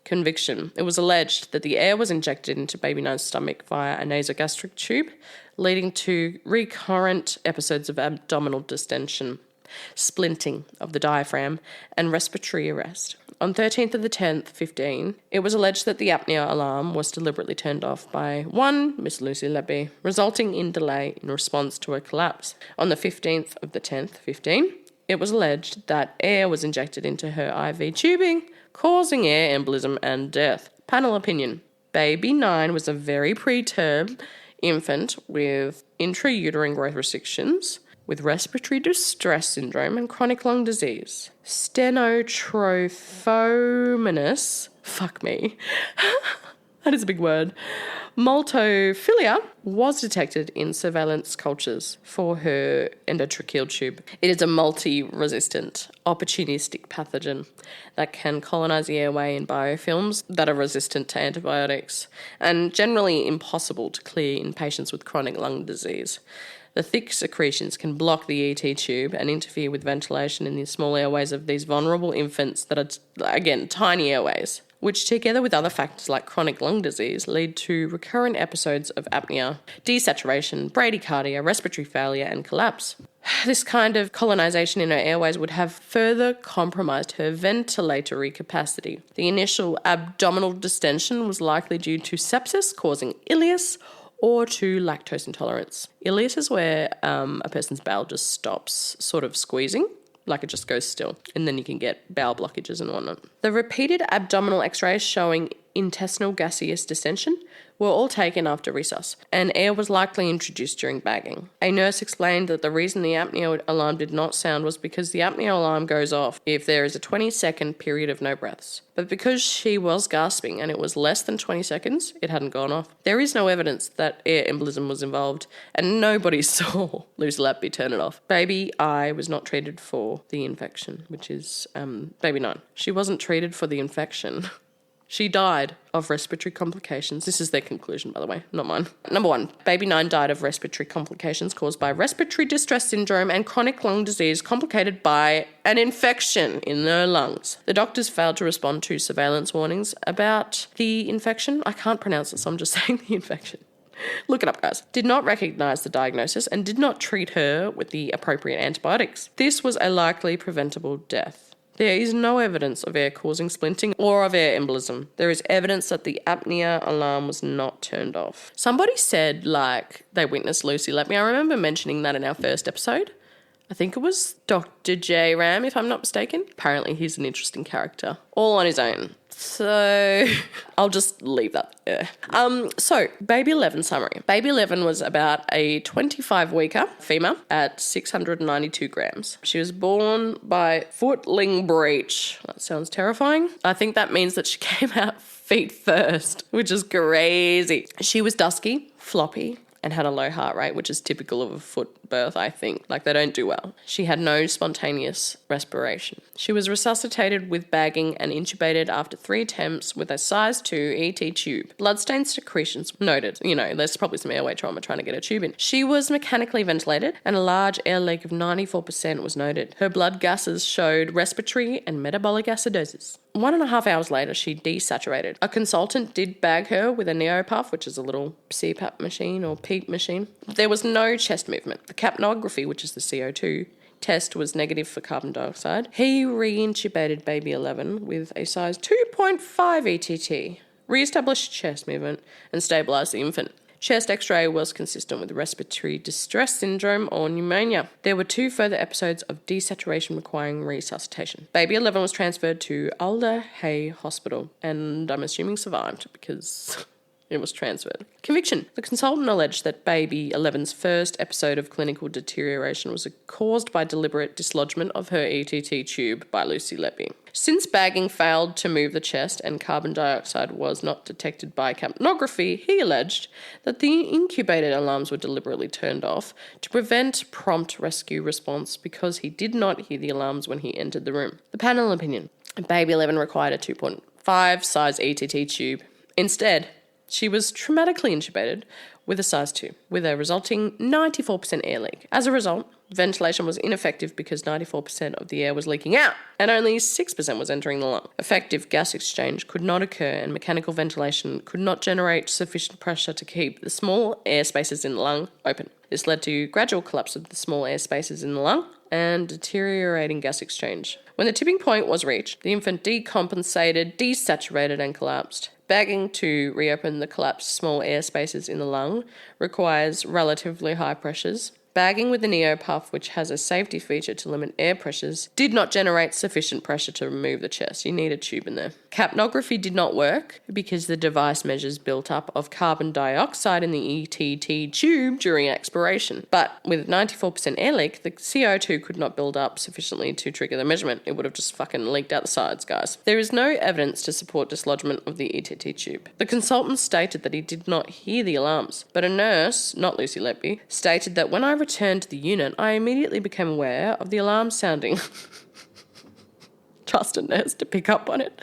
Conviction. It was alleged that the air was injected into baby 9's stomach via a nasogastric tube, leading to recurrent episodes of abdominal distension, splinting of the diaphragm, and respiratory arrest. On 13th of the 10th, 15, it was alleged that the apnea alarm was deliberately turned off by one Miss Lucy Letby, resulting in delay in response to a collapse. On the 15th of the 10th, 15, it was alleged that air was injected into her IV tubing, causing air embolism and death. Panel opinion. Baby 9 was a very preterm infant with intrauterine growth restrictions, with respiratory distress syndrome and chronic lung disease. Stenotrophomonas, fuck me, that is a big word, maltophilia was detected in surveillance cultures for her endotracheal tube. It is a multi-resistant, opportunistic pathogen that can colonize the airway in biofilms that are resistant to antibiotics and generally impossible to clear in patients with chronic lung disease. The thick secretions can block the ET tube and interfere with ventilation in the small airways of these vulnerable infants that are, again, tiny airways, which together with other factors like chronic lung disease lead to recurrent episodes of apnea, desaturation, bradycardia, respiratory failure and collapse. This kind of colonization in her airways would have further compromised her ventilatory capacity. The initial abdominal distension was likely due to sepsis causing ileus or to lactose intolerance. Ileus is where a person's bowel just stops sort of squeezing, like it just goes still, and then you can get bowel blockages and whatnot. The repeated abdominal x-rays showing intestinal gaseous distension were all taken after resus, and air was likely introduced during bagging. A nurse explained that the reason the apnea alarm did not sound was because the apnea alarm goes off if there is a 20-second period of no breaths. But because she was gasping and it was less than 20 seconds, it hadn't gone off. There is no evidence that air embolism was involved, and nobody saw Lucy Letby turn it off. Baby I was not treated for the infection, which is baby 9. She wasn't treated for the infection. She died of respiratory complications. This is their conclusion, by the way, not mine. Number 1, baby 9 died of respiratory complications caused by respiratory distress syndrome and chronic lung disease complicated by an infection in her lungs. The doctors failed to respond to surveillance warnings about the infection. I can't pronounce it, so I'm just saying the infection. Look it up, guys. Did not recognise the diagnosis and did not treat her with the appropriate antibiotics. This was a likely preventable death. There is no evidence of air causing splinting or of air embolism. There is evidence that the apnea alarm was not turned off. Somebody said, like, they witnessed Lucy Letby. I remember mentioning that in our first episode. I think it was Dr. J. Ram, if I'm not mistaken. Apparently he's an interesting character, all on his own. So I'll just leave that there. So Baby 11 summary. Baby 11 was about a 25-weeker female at 692 grams. She was born by footling breech. That sounds terrifying. I think that means that she came out feet first, which is crazy. She was dusky, floppy, and had a low heart rate, which is typical of a foot birth, I think. Like, they don't do well. She had no spontaneous respiration. She was resuscitated with bagging and intubated after 3 attempts with a size 2 ET tube. Bloodstained secretions noted. You know, there's probably some airway trauma trying to get a tube in. She was mechanically ventilated and a large air leak of 94% was noted. Her blood gases showed respiratory and metabolic acidosis. 1.5 hours later, she desaturated. A consultant did bag her with a neopuff, which is a little CPAP machine or PEEP machine. There was no chest movement. The capnography, which is the CO2 test, was negative for carbon dioxide. He reintubated Baby 11 with a size 2.5 ETT, re-established chest movement, and stabilised the infant. Chest x-ray was consistent with respiratory distress syndrome or pneumonia. There were 2 further episodes of desaturation requiring resuscitation. Baby 11 was transferred to Alder Hey Hospital, and I'm assuming survived because it was transferred. Conviction. The consultant alleged that Baby 11's first episode of clinical deterioration was caused by deliberate dislodgement of her ETT tube by Lucy Letby. Since bagging failed to move the chest and carbon dioxide was not detected by capnography, he alleged that the incubated alarms were deliberately turned off to prevent prompt rescue response because he did not hear the alarms when he entered the room. The panel opinion. Baby 11 required a 2.5 size ETT tube. Instead, she was traumatically intubated with a size 2, with a resulting 94% air leak. As a result, ventilation was ineffective because 94% of the air was leaking out and only 6% was entering the lung. Effective gas exchange could not occur and mechanical ventilation could not generate sufficient pressure to keep the small air spaces in the lung open. This led to gradual collapse of the small air spaces in the lung and deteriorating gas exchange. When the tipping point was reached, the infant decompensated, desaturated and collapsed. Bagging to reopen the collapsed small air spaces in the lung requires relatively high pressures. Bagging with the neopuff, which has a safety feature to limit air pressures, did not generate sufficient pressure to remove the chest. You need a tube in there. Capnography did not work because the device measures built-up of carbon dioxide in the ETT tube during expiration. But with 94% air leak, the CO2 could not build up sufficiently to trigger the measurement. It would have just fucking leaked out the sides, guys. There is no evidence to support dislodgement of the ETT tube. The consultant stated that he did not hear the alarms, but a nurse, not Lucy Letby, stated that when I returned to the unit, I immediately became aware of the alarm sounding. Trust a nurse to pick up on it.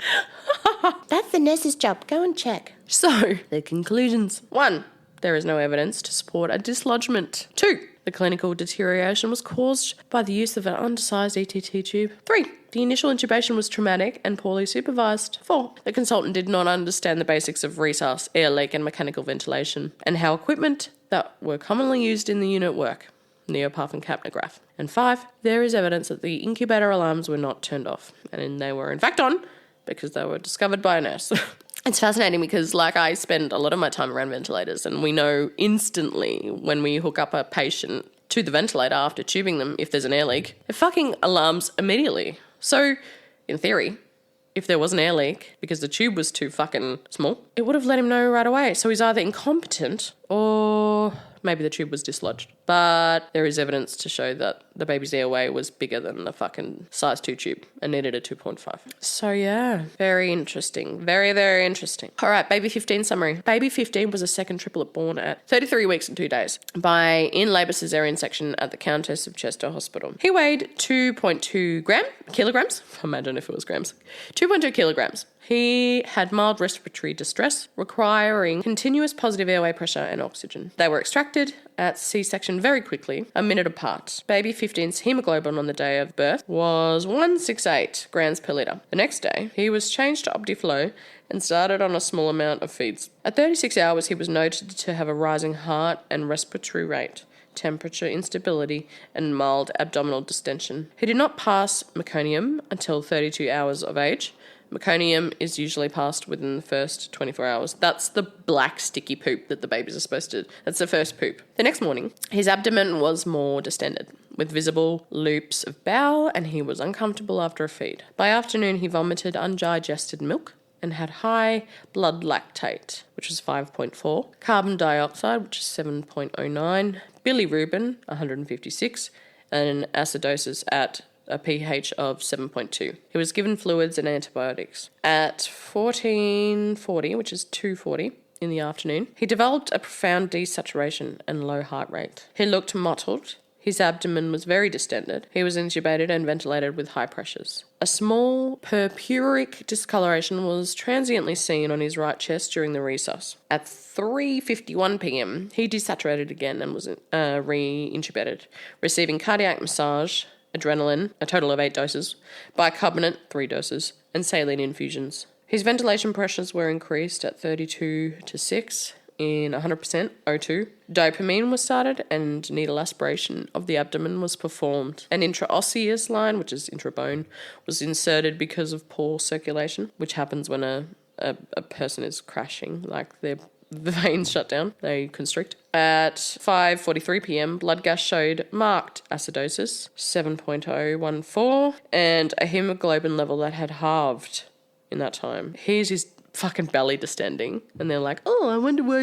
That's the nurse's job. Go and check. So, the conclusions. 1. There is no evidence to support a dislodgement. 2. The clinical deterioration was caused by the use of an undersized ETT tube. 3. The initial intubation was traumatic and poorly supervised. 4. The consultant did not understand the basics of resus, air leak and mechanical ventilation, and how equipment that were commonly used in the unit work. Neopuff and capnograph. And 5, there is evidence that the incubator alarms were not turned off, and they were in fact on because they were discovered by a nurse. It's fascinating because, like, I spend a lot of my time around ventilators, and we know instantly when we hook up a patient to the ventilator after tubing them, if there's an air leak, it fucking alarms immediately. So, in theory, if there was an air leak because the tube was too fucking small, it would have let him know right away. So he's either incompetent or maybe the tube was dislodged. But there is evidence to show that the baby's airway was bigger than the fucking size 2 tube and needed a 2.5. So yeah, very interesting. Very, very interesting. All right, baby 15 summary. Baby 15 was a second triplet born at 33 weeks and 2 days by in-labour caesarean section at the Countess of Chester Hospital. He weighed 2.2 kilograms. Imagine if it was grams. 2.2 kilograms. He had mild respiratory distress, requiring continuous positive airway pressure and oxygen. They were extracted at C-section very quickly, a minute apart. Baby 15's hemoglobin on the day of birth was 168 grams per litre. The next day, he was changed to Optiflow and started on a small amount of feeds. At 36 hours, he was noted to have a rising heart and respiratory rate. temperature instability, and mild abdominal distension. He did not pass meconium until 32 hours of age. Meconium is usually passed within the first 24 hours. That's the black sticky poop that the babies are supposed to... That's the first poop. The next morning, his abdomen was more distended, with visible loops of bowel, and he was uncomfortable after a feed. By afternoon, he vomited undigested milk and had high blood lactate, which was 5.4, carbon dioxide, which is 7.09, bilirubin, 156, and acidosis at a pH of 7.2. He was given fluids and antibiotics. At 14:40, which is 2:40 in the afternoon, he developed a profound desaturation and low heart rate. He looked mottled. His abdomen was very distended. He was intubated and ventilated with high pressures. A small purpuric discoloration was transiently seen on his right chest during the resus. At 3:51 p.m, he desaturated again and was re-intubated, receiving cardiac massage, adrenaline, a total of 8 doses, bicarbonate, 3 doses, and saline infusions. His ventilation pressures were increased at 32 to 6 in 100% O2. Dopamine was started and needle aspiration of the abdomen was performed. An intraosseous line, which is intrabone, was inserted because of poor circulation, which happens when a person is crashing, like the veins shut down, they constrict. At 5:43 p.m, blood gas showed marked acidosis, 7.014, and a hemoglobin level that had halved in that time. Here's his fucking belly distending, and they're like, oh, I wonder where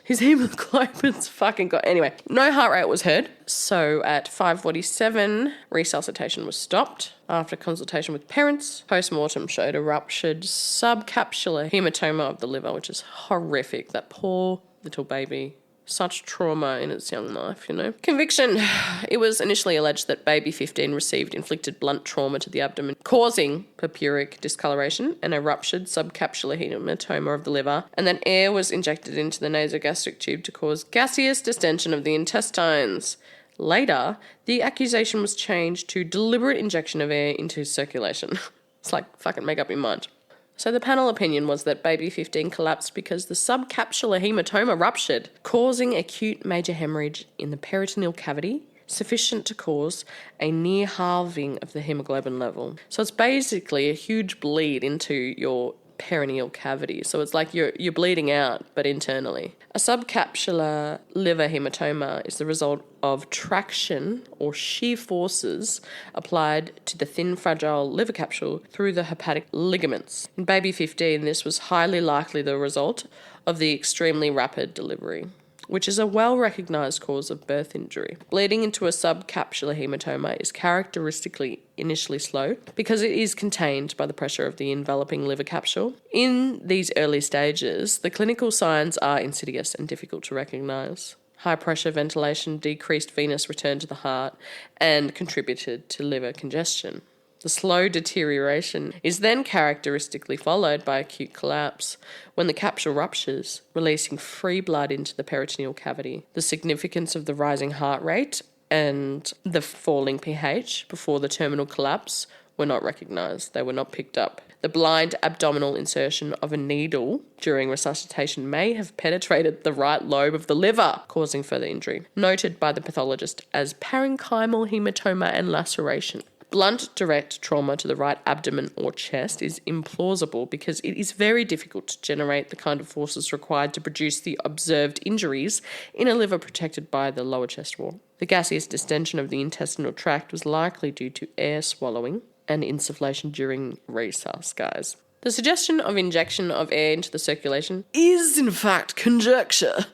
his hemoglobin's fucking got. Anyway, no heart rate was heard. So at 5:47, resuscitation was stopped. After consultation with parents, post-mortem showed a ruptured subcapsular hematoma of the liver, which is horrific. That poor little baby. Such trauma in its young life, you know. Conviction. It was initially alleged that baby 15 received inflicted blunt trauma to the abdomen, causing purpuric discoloration and a ruptured subcapsular hematoma of the liver, and then air was injected into the nasogastric tube to cause gaseous distension of the intestines. Later, the accusation was changed to deliberate injection of air into circulation. It's like, fucking make up your mind. So the panel opinion was that baby 15 collapsed because the subcapsular hematoma ruptured, causing acute major hemorrhage in the peritoneal cavity, sufficient to cause a near halving of the hemoglobin level. So it's basically a huge bleed into your perineal cavity. So it's like you're bleeding out, but internally. A subcapsular liver hematoma is the result of traction or shear forces applied to the thin, fragile liver capsule through the hepatic ligaments. In baby 15, this was highly likely the result of the extremely rapid delivery, which is a well-recognised cause of birth injury. Bleeding into a subcapsular hematoma is characteristically initially slow because it is contained by the pressure of the enveloping liver capsule. In these early stages, the clinical signs are insidious and difficult to recognise. High-pressure ventilation decreased venous return to the heart and contributed to liver congestion. The slow deterioration is then characteristically followed by acute collapse when the capsule ruptures, releasing free blood into the peritoneal cavity. The significance of the rising heart rate and the falling pH before the terminal collapse were not recognised. They were not picked up. The blind abdominal insertion of a needle during resuscitation may have penetrated the right lobe of the liver, causing further injury, noted by the pathologist as parenchymal hematoma and laceration. Blunt direct trauma to the right abdomen or chest is implausible because it is very difficult to generate the kind of forces required to produce the observed injuries in a liver protected by the lower chest wall. The gaseous distension of the intestinal tract was likely due to air swallowing and insufflation during resus, guys. The suggestion of injection of air into the circulation is, in fact, conjecture.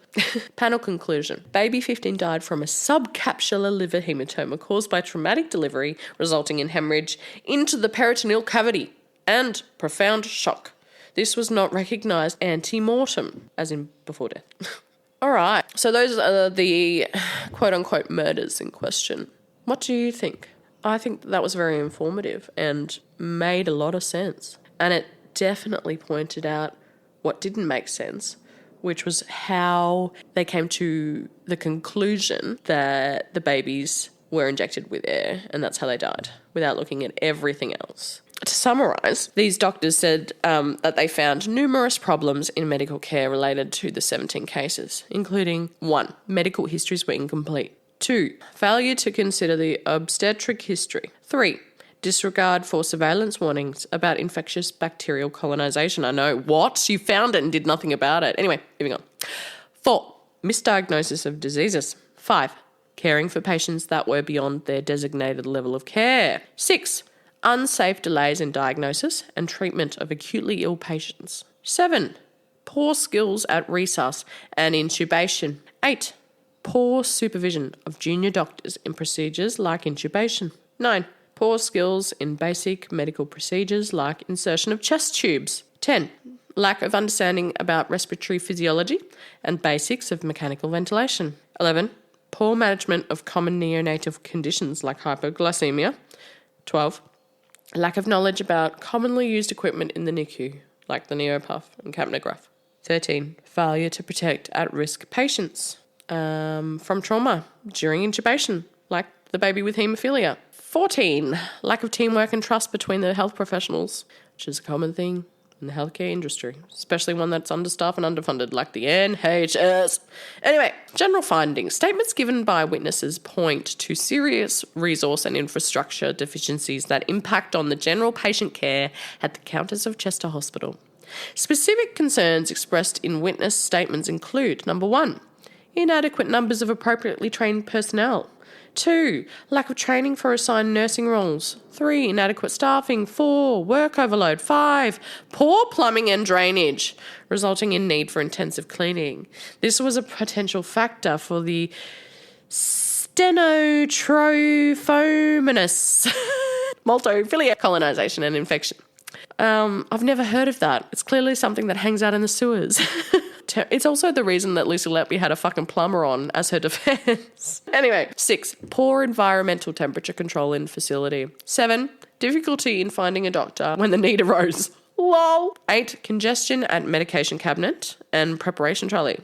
Panel conclusion. Baby 15 died from a subcapsular liver hematoma caused by traumatic delivery, resulting in hemorrhage into the peritoneal cavity and profound shock. This was not recognised ante-mortem, as in before death. All right, so those are the quote-unquote murders in question. What do you think? I think that was very informative and made a lot of sense. And it definitely pointed out what didn't make sense, which was how they came to the conclusion that the babies were injected with air and that's how they died, without looking at everything else. To summarise, these doctors said that they found numerous problems in medical care related to the 17 cases, including 1. Medical histories were incomplete. 2. Failure to consider the obstetric history. 3. Disregard for surveillance warnings about infectious bacterial colonisation. I know. What? You found it and did nothing about it. Anyway, moving on. 4. Misdiagnosis of diseases. 5. Caring for patients that were beyond their designated level of care. 6. Unsafe delays in diagnosis and treatment of acutely ill patients. 7. Poor skills at resus and intubation. 8. Poor supervision of junior doctors in procedures like intubation. 9. Poor skills in basic medical procedures like insertion of chest tubes. 10. Lack of understanding about respiratory physiology and basics of mechanical ventilation. 11. Poor management of common neonatal conditions like hypoglycemia. 12. Lack of knowledge about commonly used equipment in the NICU, like the neopuff and capnograph. 13. Failure to protect at-risk patients from trauma during intubation, like the baby with haemophilia. 14. Lack of teamwork and trust between the health professionals, which is a common thing in the healthcare industry, especially one that's understaffed and underfunded, like the NHS. Anyway, general findings. Statements given by witnesses point to serious resource and infrastructure deficiencies that impact on the general patient care at the Countess of Chester Hospital. Specific concerns expressed in witness statements include, number 1, inadequate numbers of appropriately trained personnel. 2. Lack of training for assigned nursing roles. 3. Inadequate staffing. 4. Work overload. 5. Poor plumbing and drainage, resulting in need for intensive cleaning. This was a potential factor for the stenotrophomonas multiphilia colonisation and infection. I've never heard of that. It's clearly something that hangs out in the sewers. It's also the reason that Lucy Letby had a fucking plumber on as her defence. Anyway, 6. Poor environmental temperature control in facility. 7. Difficulty in finding a doctor when the need arose. Lol. 8. Congestion at medication cabinet and preparation trolley.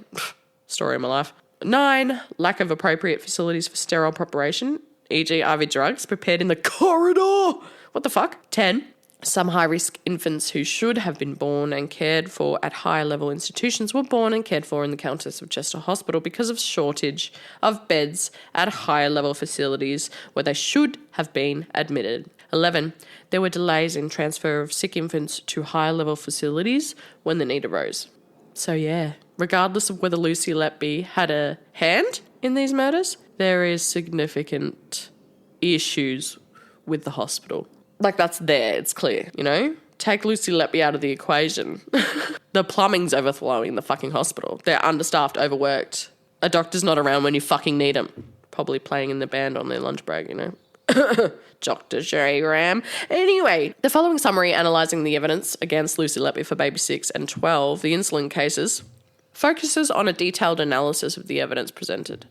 Story of my life. 9. Lack of appropriate facilities for sterile preparation, e.g. IV drugs prepared in the corridor. What the fuck? 10. Some high-risk infants who should have been born and cared for at higher-level institutions were born and cared for in the Countess of Chester Hospital because of shortage of beds at higher-level facilities where they should have been admitted. 11. There were delays in transfer of sick infants to higher-level facilities when the need arose. So, yeah, regardless of whether Lucy Letby had a hand in these murders, there is significant issues with the hospital. Like, that's there, it's clear, you know? Take Lucy Letby out of the equation. The plumbing's overflowing in the fucking hospital. They're understaffed, overworked. A doctor's not around when you fucking need them. Probably playing in the band on their lunch break, you know? Dr. J. Ram. Anyway, the following summary analysing the evidence against Lucy Letby for baby 6 and 12, the insulin cases, focuses on a detailed analysis of the evidence presented,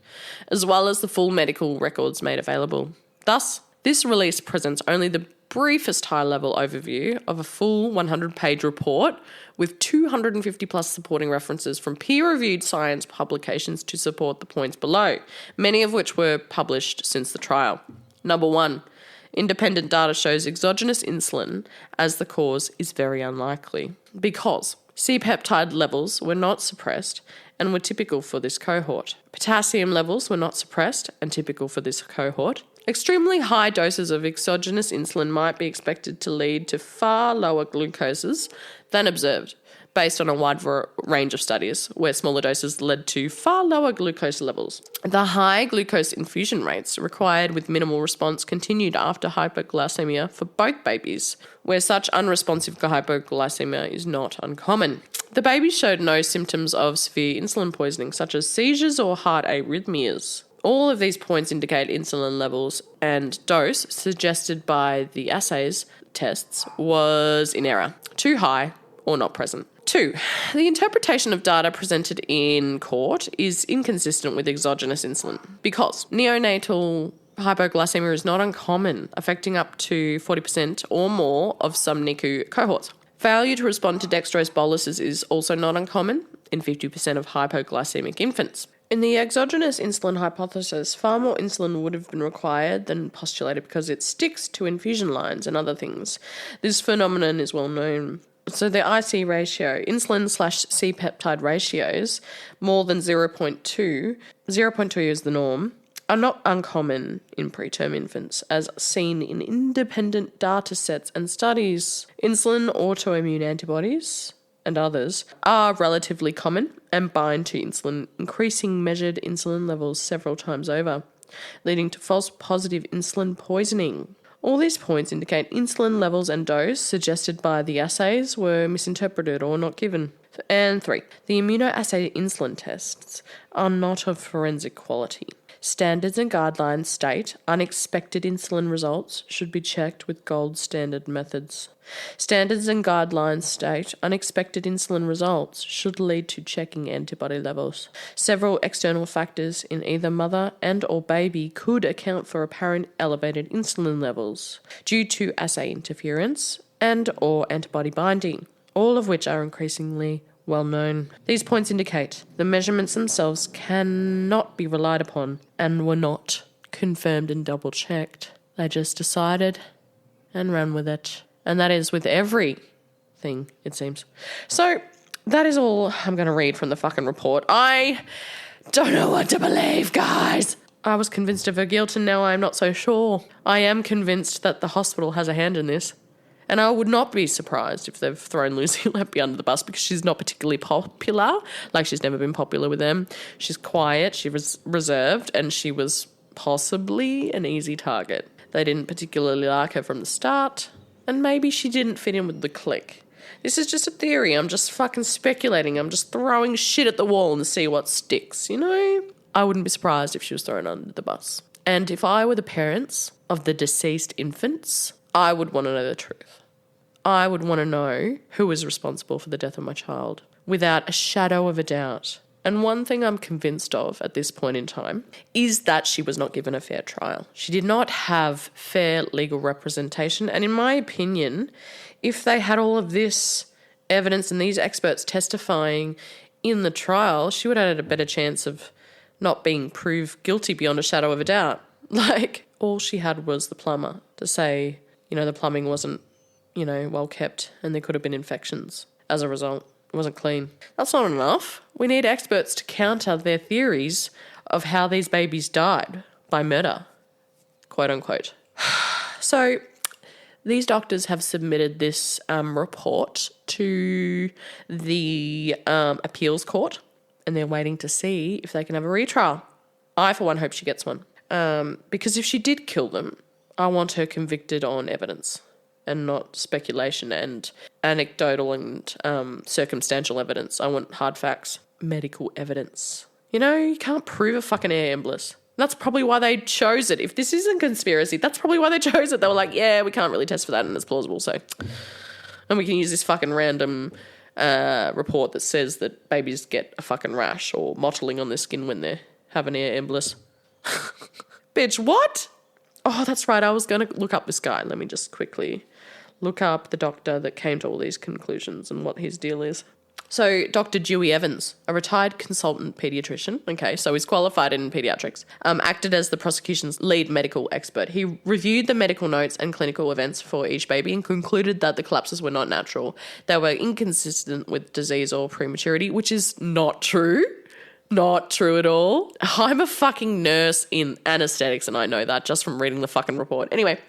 as well as the full medical records made available. Thus, this release presents only the briefest high-level overview of a full 100-page report with 250 plus supporting references from peer-reviewed science publications to support the points below, many of which were published since the trial. Number 1, independent data shows exogenous insulin as the cause is very unlikely because C-peptide levels were not suppressed and were typical for this cohort. Potassium levels were not suppressed and typical for this cohort. Extremely high doses of exogenous insulin might be expected to lead to far lower glucoses than observed, based on a wide range of studies where smaller doses led to far lower glucose levels. The high glucose infusion rates required with minimal response continued after hypoglycemia for both babies, where such unresponsive hypoglycemia is not uncommon. The babies showed no symptoms of severe insulin poisoning, such as seizures or heart arrhythmias. All of these points indicate insulin levels and dose suggested by the assays tests was in error, too high or not present. 2. The interpretation of data presented in court is inconsistent with exogenous insulin because neonatal hypoglycemia is not uncommon, affecting up to 40% or more of some NICU cohorts. Failure to respond to dextrose boluses is also not uncommon in 50% of hypoglycemic infants. In the exogenous insulin hypothesis, far more insulin would have been required than postulated because it sticks to infusion lines and other things. This phenomenon is well known. So the IC ratio, insulin/C peptide ratios, more than 0.2 is the norm, are not uncommon in preterm infants, as seen in independent data sets and studies. Insulin autoimmune antibodies and others are relatively common and bind to insulin, increasing measured insulin levels several times over, leading to false positive insulin poisoning. All these points indicate insulin levels and dose suggested by the assays were misinterpreted or not given. And 3, the immunoassay insulin tests are not of forensic quality. Standards and guidelines state unexpected insulin results should be checked with gold standard methods. Standards and guidelines state unexpected insulin results should lead to checking antibody levels. Several external factors in either mother and or baby could account for apparent elevated insulin levels due to assay interference and or antibody binding, all of which are increasingly well known. These points indicate the measurements themselves cannot be relied upon and were not confirmed and double-checked. They just decided and ran with it. And that is with everything, it seems. So that is all I'm going to read from the fucking report. I don't know what to believe, guys. I was convinced of her guilt and now I'm not so sure. I am convinced that the hospital has a hand in this. And I would not be surprised if they've thrown Lucy Letby under the bus because she's not particularly popular. Like, she's never been popular with them. She's quiet, she was reserved, and she was possibly an easy target. They didn't particularly like her from the start, and maybe she didn't fit in with the clique. This is just a theory. I'm just fucking speculating. I'm just throwing shit at the wall and see what sticks, you know? I wouldn't be surprised if she was thrown under the bus. And if I were the parents of the deceased infants, I would want to know the truth. I would want to know who was responsible for the death of my child without a shadow of a doubt. And one thing I'm convinced of at this point in time is that she was not given a fair trial. She did not have fair legal representation. And in my opinion, if they had all of this evidence and these experts testifying in the trial, she would have had a better chance of not being proved guilty beyond a shadow of a doubt. Like, all she had was the plumber to say, you know, the plumbing wasn't, you know, well kept and there could have been infections as a result. It wasn't clean. That's not enough. We need experts to counter their theories of how these babies died by murder, quote unquote. So these doctors have submitted this report to the appeals court and they're waiting to see if they can have a retrial. I, for one, hope she gets one. Because if she did kill them, I want her convicted on evidence and not speculation and anecdotal and circumstantial evidence. I want hard facts, medical evidence. You know, you can't prove a fucking air embolus. That's probably why they chose it. If this isn't conspiracy, that's probably why they chose it. They were like, yeah, we can't really test for that and it's plausible, so. And we can use this fucking random report that says that babies get a fucking rash or mottling on their skin when they have an air embolus. Bitch, what? Oh, that's right. I was going to look up this guy. Let me just quickly look up the doctor that came to all these conclusions and what his deal is. So Dr. Dewey Evans, a retired consultant paediatrician, okay, so he's qualified in paediatrics, acted as the prosecution's lead medical expert. He reviewed the medical notes and clinical events for each baby and concluded that the collapses were not natural. They were inconsistent with disease or prematurity, which is not true. Not true at all. I'm a fucking nurse in anaesthetics and I know that just from reading the fucking report. Anyway,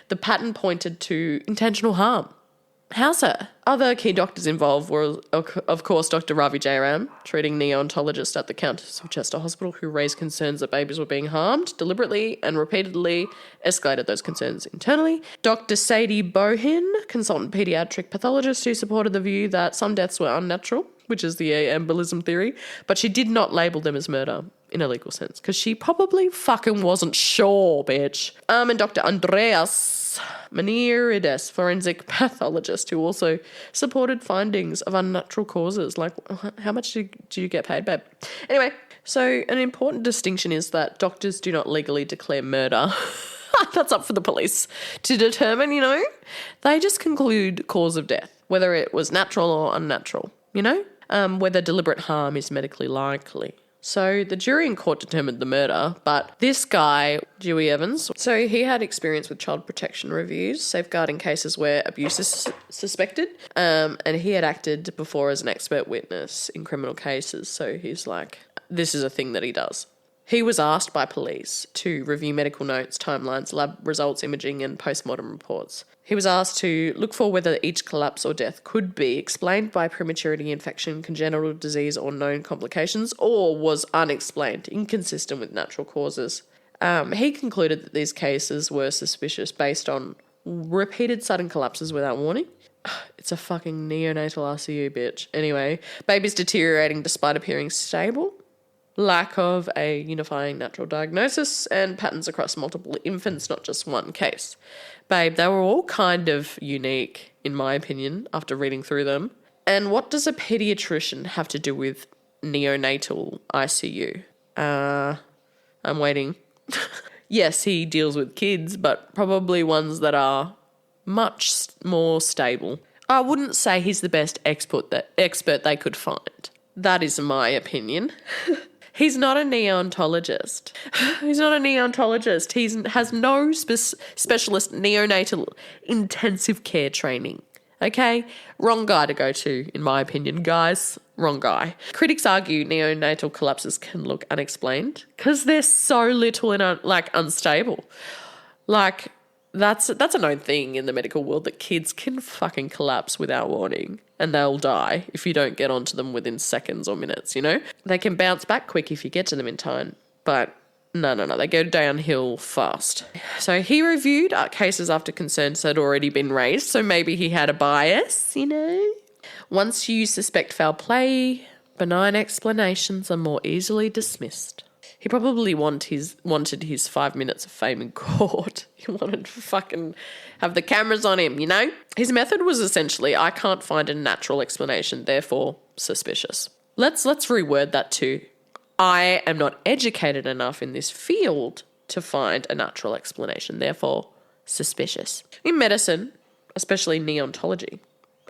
the pattern pointed to intentional harm. How's that? Other key doctors involved were, of course, Dr. Ravi Jairam, treating neontologist at the Countess of Chester Hospital, who raised concerns that babies were being harmed deliberately and repeatedly escalated those concerns internally. Dr. Sadie Bohin, consultant paediatric pathologist, who supported the view that some deaths were unnatural, which is the embolism theory, but she did not label them as murder in a legal sense because she probably fucking wasn't sure, bitch. And Dr. Andreas Manierides, forensic pathologist, who also supported findings of unnatural causes. Like, how much do you get paid, babe? Anyway, so an important distinction is that doctors do not legally declare murder. That's up for the police to determine, you know. They just conclude cause of death, whether it was natural or unnatural, you know. Whether deliberate harm is medically likely. So the jury in court determined the murder, but this guy, Dewey Evans, so he had experience with child protection reviews, safeguarding cases where abuse is suspected, and he had acted before as an expert witness in criminal cases, so he's like, this is a thing that he does. He was asked by police to review medical notes, timelines, lab results, imaging and postmortem reports. He was asked to look for whether each collapse or death could be explained by prematurity, infection, congenital disease or known complications, or was unexplained, inconsistent with natural causes. He concluded that these cases were suspicious based on repeated sudden collapses without warning. It's a fucking neonatal ICU, bitch. Anyway, babies deteriorating despite appearing stable. Lack of a unifying natural diagnosis and patterns across multiple infants, not just one case. Babe, they were all kind of unique, in my opinion, after reading through them. And what does a pediatrician have to do with neonatal ICU? I'm waiting. Yes, he deals with kids, but probably ones that are much more stable. I wouldn't say he's the best expert they could find. That is my opinion. He's not a neontologist. He's not a neontologist. He has no specialist neonatal intensive care training. Okay? Wrong guy to go to, in my opinion, guys. Wrong guy. Critics argue neonatal collapses can look unexplained because they're so little and unstable. Like, that's a known thing in the medical world that kids can fucking collapse without warning and they'll die if you don't get onto them within seconds or minutes, you know? They can bounce back quick if you get to them in time, but no, they go downhill fast. So he reviewed cases after concerns had already been raised, so maybe he had a bias, you know? Once you suspect foul play, benign explanations are more easily dismissed. He probably wanted his 5 minutes of fame in court. He wanted to fucking have the cameras on him, you know? His method was essentially, I can't find a natural explanation, therefore suspicious. Let's reword that to, I am not educated enough in this field to find a natural explanation, therefore suspicious. In medicine, especially neontology,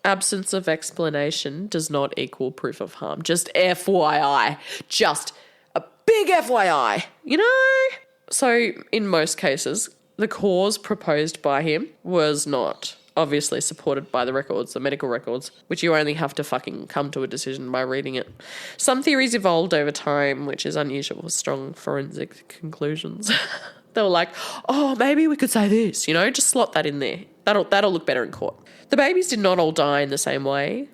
absence of explanation does not equal proof of harm. Just FYI. Just a big FYI, you know? So in most cases, the cause proposed by him was not obviously supported by the records, the medical records, which you only have to fucking come to a decision by reading it. Some theories evolved over time, which is unusual for strong forensic conclusions. They were like, oh, maybe we could say this, you know, just slot that in there. That'll look better in court. The babies did not all die in the same way,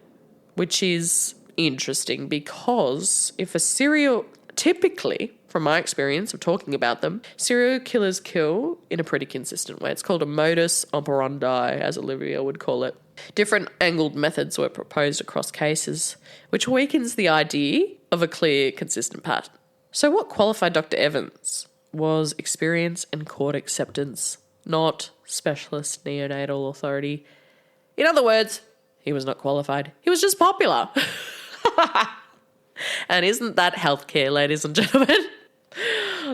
which is interesting because typically, from my experience of talking about them, serial killers kill in a pretty consistent way. It's called a modus operandi, as Olivia would call it. Different angled methods were proposed across cases, which weakens the idea of a clear, consistent pattern. So what qualified Dr. Evans was experience and court acceptance, not specialist neonatal authority. In other words, he was not qualified. He was just popular. And isn't that healthcare, ladies and gentlemen?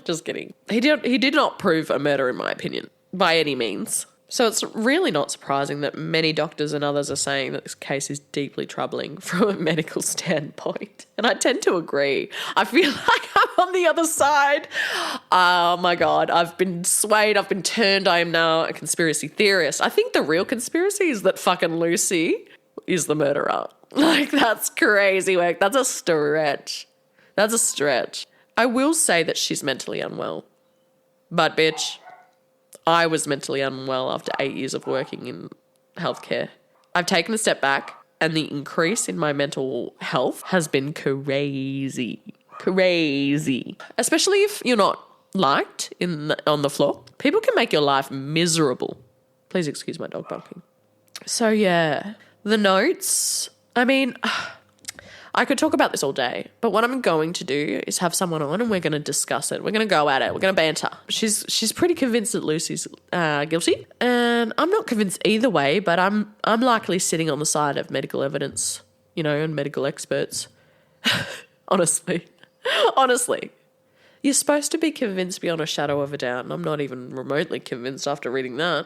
Just kidding. He did not prove a murder, in my opinion, by any means. So it's really not surprising that many doctors and others are saying that this case is deeply troubling from a medical standpoint. And I tend to agree. I feel like I'm on the other side. Oh my God, I've been swayed, I've been turned. I am now a conspiracy theorist. I think the real conspiracy is that fucking Lucy is the murderer. Like, that's crazy work. That's a stretch. I will say that she's mentally unwell. But, bitch, I was mentally unwell after 8 years of working in healthcare. I've taken a step back and the increase in my mental health has been crazy. Crazy. Especially if you're not liked on the floor. People can make your life miserable. Please excuse my dog barking. So, yeah, the notes... I mean, I could talk about this all day, but what I'm going to do is have someone on and we're going to discuss it. We're going to go at it. We're going to banter. She's pretty convinced that Lucy's guilty, and I'm not convinced either way, but I'm likely sitting on the side of medical evidence, you know, and medical experts. Honestly. You're supposed to be convinced beyond a shadow of a doubt, and I'm not even remotely convinced after reading that.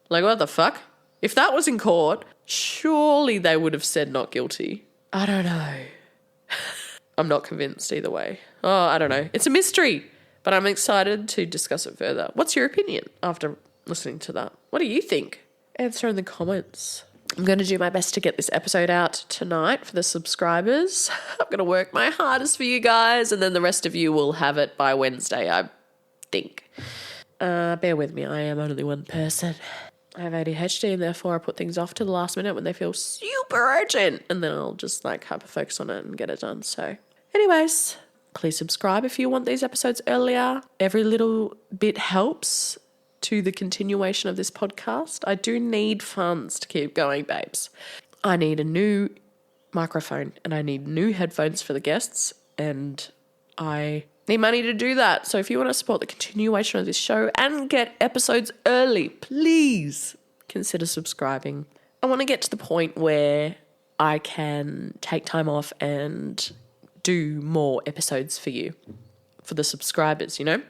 Like, what the fuck? If that was in court, surely they would have said not guilty. I don't know. I'm not convinced either way. Oh, I don't know. It's a mystery, but I'm excited to discuss it further. What's your opinion after listening to that? What do you think? Answer in the comments. I'm going to do my best to get this episode out tonight for the subscribers. I'm going to work my hardest for you guys, and then the rest of you will have it by Wednesday, I think. Bear with me, I am only one person. I have ADHD, and therefore I put things off to the last minute when they feel super urgent, and then I'll just like hyper focus on it and get it done. So anyways, please subscribe if you want these episodes earlier. Every little bit helps to the continuation of this podcast. I do need funds to keep going, babes. I need a new microphone and I need new headphones for the guests, and I need money to do that. So if you want to support the continuation of this show and get episodes early, please consider subscribing. I want to get to the point where I can take time off and do more episodes for you, for the subscribers, you know?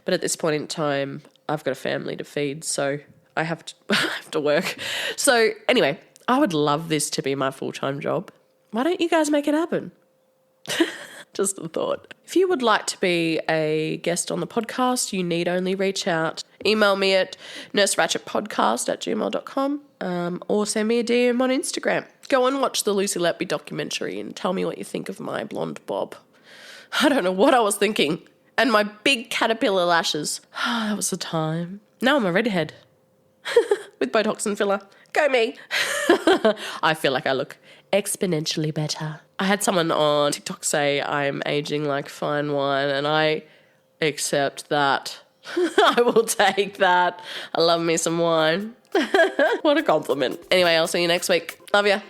But at this point in time, I've got a family to feed, so I have to work. So anyway, I would love this to be my full-time job. Why don't you guys make it happen? Just a thought. If you would like to be a guest on the podcast, you need only reach out. Email me at nurseratchetpodcast@gmail.com or send me a DM on Instagram. Go and watch the Lucy Letby documentary and tell me what you think of my blonde bob. I don't know what I was thinking. And my big caterpillar lashes. That was the time. Now I'm a redhead with Botox and filler. Go me. I feel like I look exponentially better. I had someone on TikTok say I'm aging like fine wine, and I accept that. I will take that. I love me some wine. What a compliment. Anyway, I'll see you next week. Love ya.